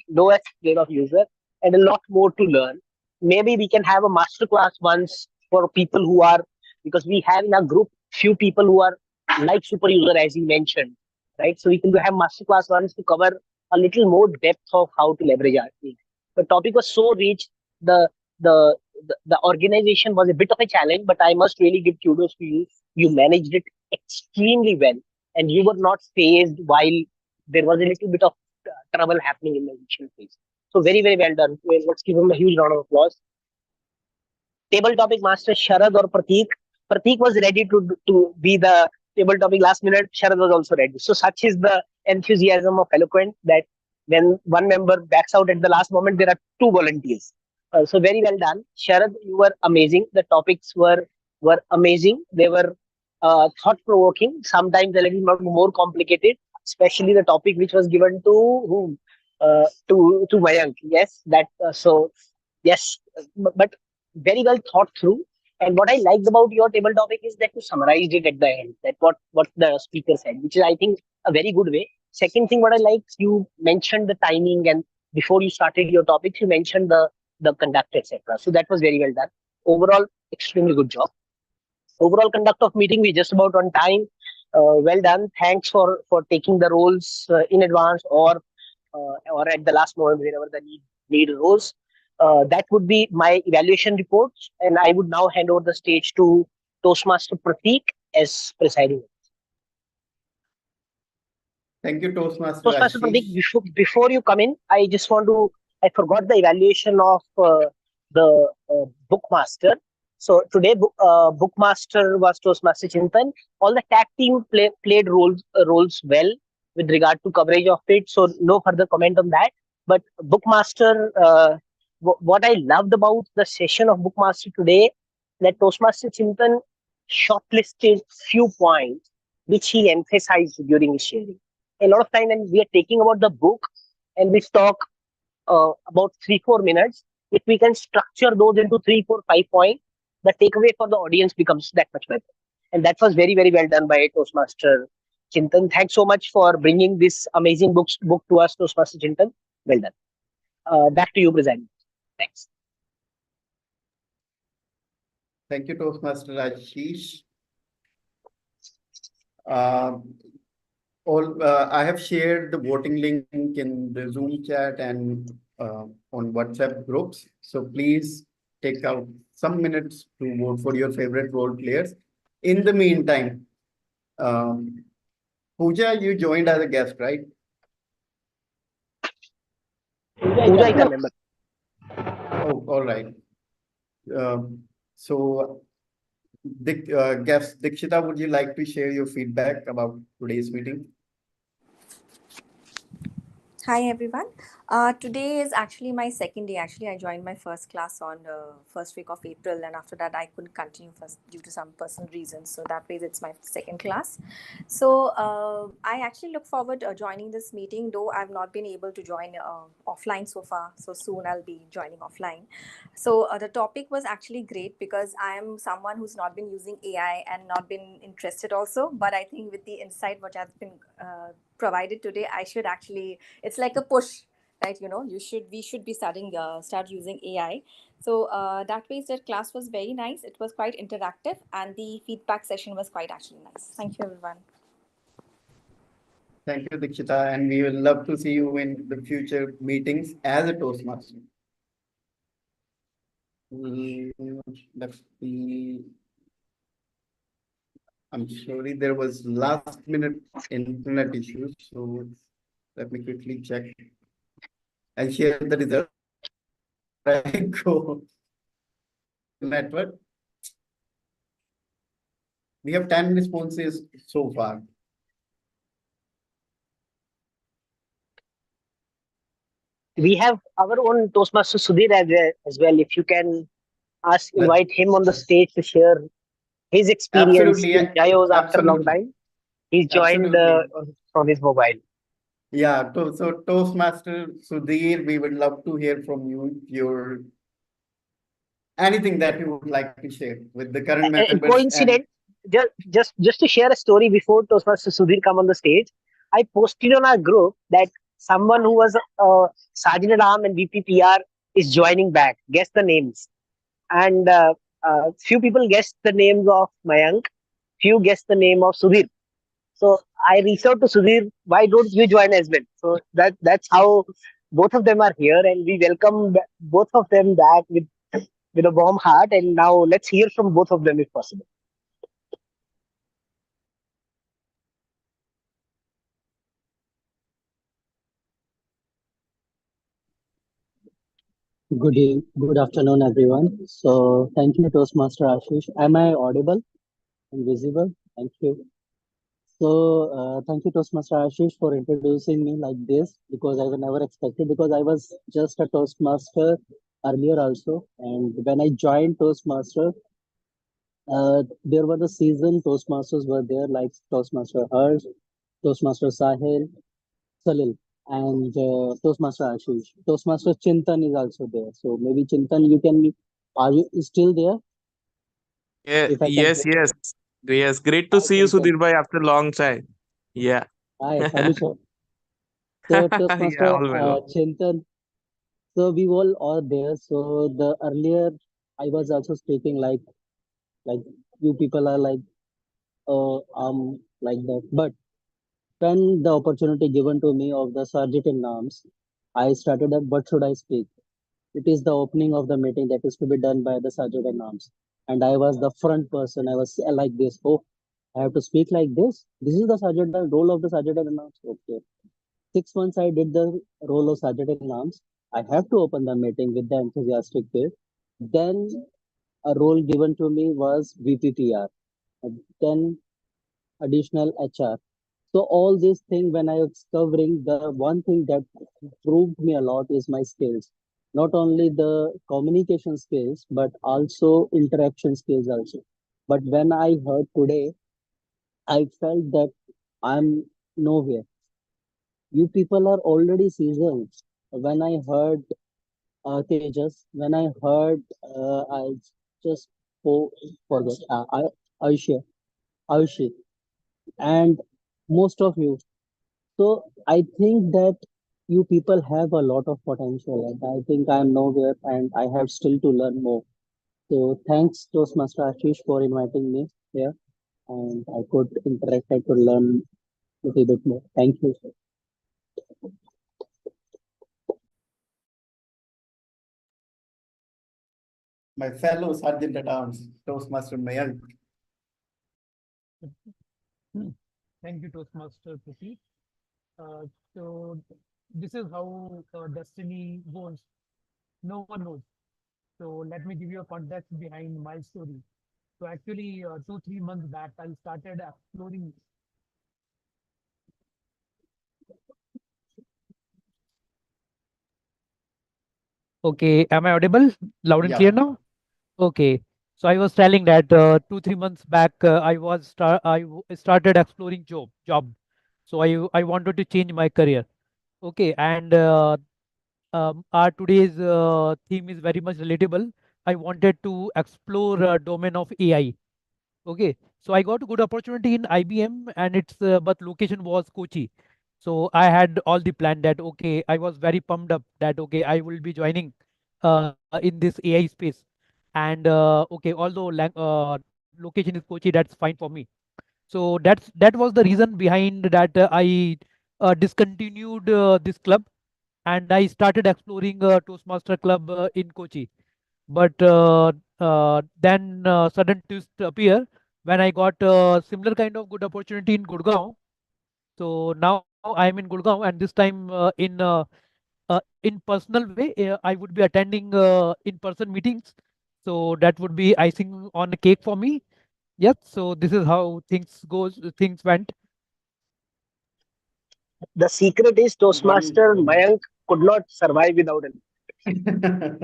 grade of user, and a lot more to learn. Maybe we can have a masterclass once for people who are, because we have in our group few people who are like super user as you mentioned, right? So we can have masterclass once to cover a little more depth of how to leverage our AI. The topic was so rich. The the the organization was a bit of a challenge, but I must really give kudos to you. You managed it extremely well, and you were not phased while there was a little bit of trouble happening in the initial phase. So very very well done. Well, let's give him a huge round of applause. Table topic master Sharad or Prateek. Prateek was ready to be the table topic last minute. Sharad was also ready. So such is the enthusiasm of Eloquent, that when one member backs out at the last moment, there are 2 volunteers. So very well done, Sharad. You were amazing. The topics were amazing. They were thought provoking. Sometimes a little more complicated, especially the topic which was given to whom, to Mayank. Yes, that so yes, but very well thought through. And what I liked about your table topic is that you summarized it at the end, that what the speaker said, which is I think a very good way. Second thing, what I liked, you mentioned the timing, and before you started your topics, you mentioned the conduct, etc. So that was very well done. Overall, extremely good job. Overall conduct of meeting, we just about on time. Well done. Thanks for taking the roles in advance, or at the last moment whenever the need arose. That would be my evaluation reports, and I would now hand over the stage to Toastmaster Prateek as presiding. Thank you, Toastmaster Toastmaster Ashish. Prateek, before you come in, I just want to, I forgot the evaluation of the bookmaster. So today, Bookmaster was Toastmaster Chintan. All the tag team played roles well with regard to coverage of it. So no further comment on that. But Bookmaster, what I loved about the session of Bookmaster today, that Toastmaster Chintan shortlisted few points which he emphasized during his sharing. A lot of time when we are taking about the book and we talk about 3-4 minutes, if we can structure those into 3-4-5 points, the takeaway for the audience becomes that much better. And that was very, very well done by Toastmaster Chintan. Thanks so much for bringing this amazing book to us, Toastmaster Chintan. Well done. Back to you, President. Thanks. Thank you, Toastmaster Ashish. I have shared the voting link in the Zoom chat and on WhatsApp groups. So please take out some minutes to vote for your favorite role players. In the meantime, Pooja, you joined as a guest, right? Pooja is a member. Oh, all right. So, guest Dikshita, would you like to share your feedback about today's meeting? Hi everyone. Today is actually my second day. Actually, I joined my first class on the first week of April, and after that, I couldn't continue first due to some personal reasons. So that way, it's my second class. So I actually look forward to joining this meeting, though I've not been able to join offline so far. So soon I'll be joining offline. So the topic was actually great because I am someone who's not been using AI and not been interested also. But I think with the insight which has been provided today, I should actually, it's like a push, right? We should be start using AI. So that way the class was very nice. It was quite interactive, and the feedback session was quite actually nice. Thank you everyone. Thank you, Dikshita, and we will love to see you in the future meetings as a Toastmaster. Let's see. I'm sorry, there was last minute internet issues, so let me quickly check. I'll share the result. Go network. We have 10 responses so far. We have our own Toastmaster Sudhir as well. If you can invite him on the stage to share his experience Absolutely, in Jayos after a long absolutely. time. He's joined Absolutely. from his mobile. Yeah, so Toastmaster Sudhir, we would love to hear from you, your anything that you would like to share with the current And members. And coincident, just to share a story before Toastmaster Sudhir come on the stage, I posted on our group that someone who was Sergeant at Arm and VPPR is joining back. Guess the names. And few people guessed the names of Mayank, few guessed the name of Sudhir. So I reached out to Sudhir, why don't you join as well? So that's how both of them are here, and we welcome both of them back with a warm heart. And now let's hear from both of them if possible. Good afternoon, everyone. So, thank you, Toastmaster Ashish. Am I audible and visible? Thank you. So, thank you, Toastmaster Ashish, for introducing me like this because I was never expected because I was just a Toastmaster earlier also. And when I joined Toastmaster, there were the seasoned Toastmasters were there like Toastmaster Harsh, Toastmaster Sahil, Salil, and Toastmaster Ashish. Toastmaster Chintan is also there. So maybe Chintan, are you still there? If I can. Yes. Great to Hi, see you, Chintan. Sudhir bhai, after a long time. Yeah. Hi, Salusha. So Yeah, Toastmaster all well. Chintan. So we all are there. So the earlier I was also speaking like you people are like that. But when the opportunity given to me of the sergeant in arms, I started at what should I speak? It is the opening of the meeting that is to be done by the sergeant at arms. And I was the front person. I was like this. Oh, I have to speak like this. This is the sergeant, the role of the sergeant at arms. Okay. 6 months I did the role of sergeant at arms. I have to open the meeting with the enthusiastic way. Then a role given to me was VPPR, then additional HR. So all these things, when I was covering, the one thing that proved me a lot is my skills. Not only the communication skills, but also interaction skills also. But when I heard today, I felt that I'm nowhere. You people are already seasoned. When I heard Tejas, when I heard, I just forget, Ayushi, and most of you. So I think that you people have a lot of potential, and I think I'm nowhere, and I have still to learn more. So thanks, Toastmaster Ashish, for inviting me here, and I could interact, I could learn a little bit more. Thank you. My fellow Sergeant at Arms, Toastmaster Mayank. Thank you, Toastmaster Pratik. So this is how destiny goes. No one knows. So let me give you a context behind my story. So actually, 2, 3 months back, I started exploring. Okay, am I audible? Loud and clear Yeah. now? Okay. So I was telling that 2, 3 months back, started exploring job. So I wanted to change my career. Okay, and our today's theme is very much relatable. I wanted to explore domain of AI. Okay, so I got a good opportunity in IBM, and it's but location was Kochi. So I had all the plan that okay, I was very pumped up that okay, I will be joining in this AI space, and okay, although location is Kochi, that's fine for me. So that was the reason behind that I discontinued this club, and I started exploring Toastmaster club in Kochi. But then sudden twist appear when I got a similar kind of good opportunity in Gurgaon. So now I am in Gurgaon, and this time in personal way, I would be attending in-person meetings. So that would be icing on the cake for me. Yes. So this is how things went. The secret is Toastmaster Wonderful. Mayank could not survive without it.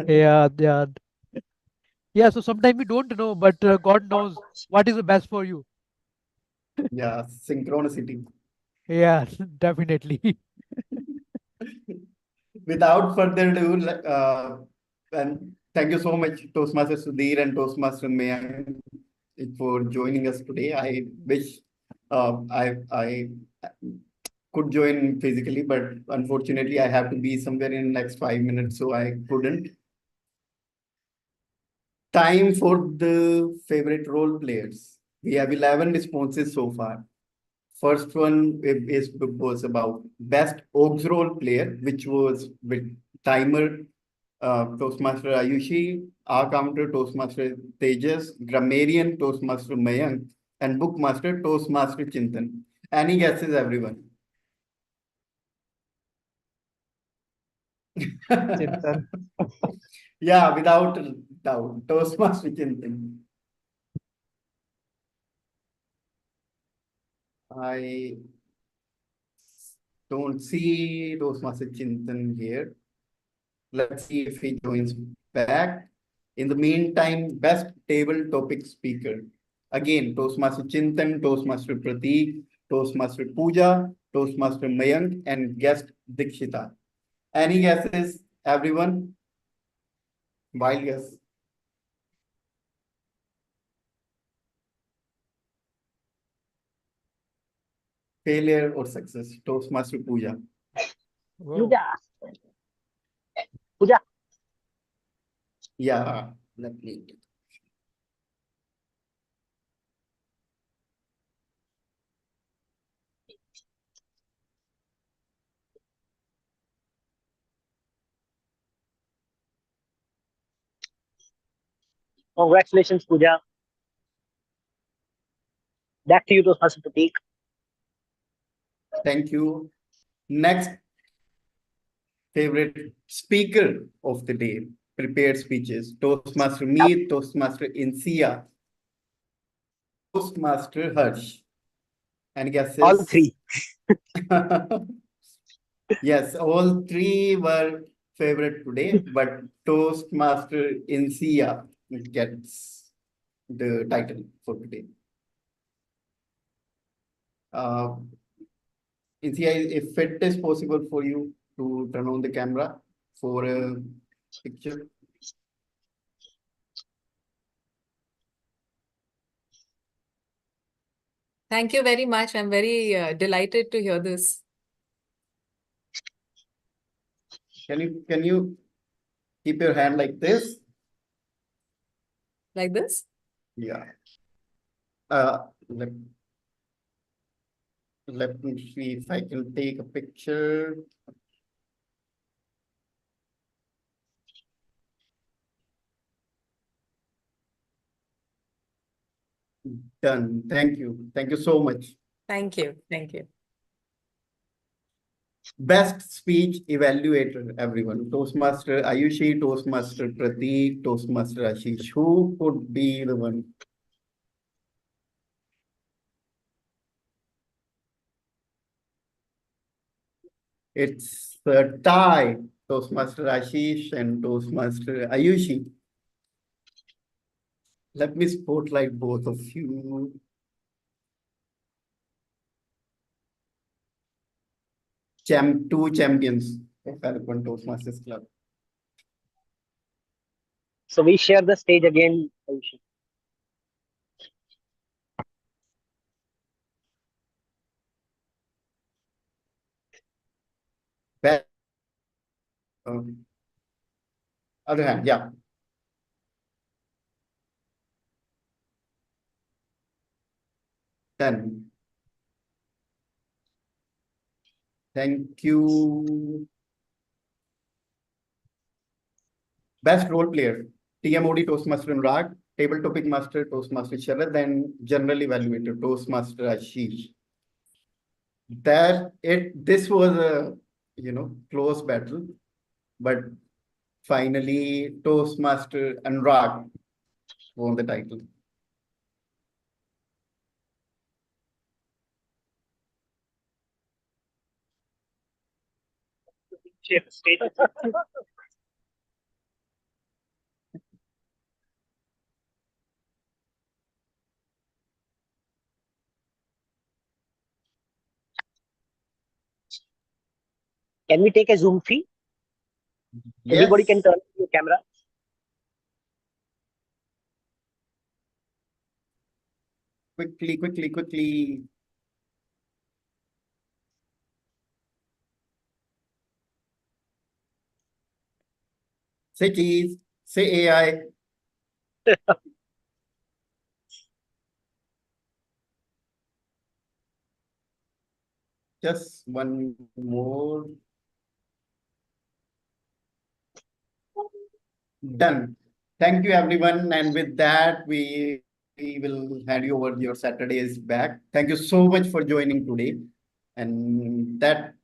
Yeah, yeah, yeah. So sometimes we don't know, but God knows what is the best for you. Yeah, synchronicity. Yeah, definitely. Without further ado, and thank you so much, Toastmaster Sudhir and Toastmaster Mayank, for joining us today. I wish I could join physically, but unfortunately, I have to be somewhere in next 5 minutes, so I couldn't. Time for the favorite role players. We have 11 responses so far. First one was about best Oaks role player, which was with timer Toastmaster Ayushi, R counter Toastmaster Tejas, grammarian Toastmaster Mayank, and bookmaster Toastmaster Chintan. Any guesses, everyone? Chintan. Yeah, without doubt, Toastmaster Chintan. I don't see Toastmaster Chintan here. Let's see if he joins back. In the meantime, best table topic speaker. Again, Toastmaster Chintan, Toastmaster Pratik, Toastmaster Pooja, Toastmaster Mayank, and guest Dikshita. Any guesses, everyone? Wild guess. Failure or success? Toastmaster Pooja. Wow. Puja. Puja. Yeah, let me. Congratulations, Puja. Back to you, Toastmaster Pratik. Thank you. Next favorite speaker of the day. prepared speeches. Toastmaster me, Toastmaster Insia, Toastmaster Harsh. Any guesses? All three. Yes, all three were favorite today, but Toastmaster Insia gets the title for today. Insia, if it is possible for you to turn on the camera for a picture. Thank you very much. I'm very delighted to hear this. Can you keep your hand like this? Like this? Yeah. Let me see if I can take a picture. Done. Thank you. Thank you so much. Thank you. Thank you. Best speech evaluator, everyone. Toastmaster Ayushi, Toastmaster Prateek, Toastmaster Ashish. Who could be the one? It's a tie. Toastmaster Ashish and Toastmaster Ayushi. Let me spotlight both of you. Two champions of Eloquent Toastmasters Club. So we share the stage again. Ayushi. Best, other hand, yeah. Done. Thank you. Best role player, TMOD Toastmaster Anurag, Table Topic Master Toastmaster Sharad, and General Evaluator Toastmaster Ashish. This was a close battle, but finally Toastmaster Anurag won the title. Share the stage. Can we take a Zoom fee? Yes. Everybody can turn on your camera. Quickly. Say cheese, say AI. Just one more. Done. Thank you, everyone. And with that, we will hand you over. Your Saturday is back. Thank you so much for joining today. And that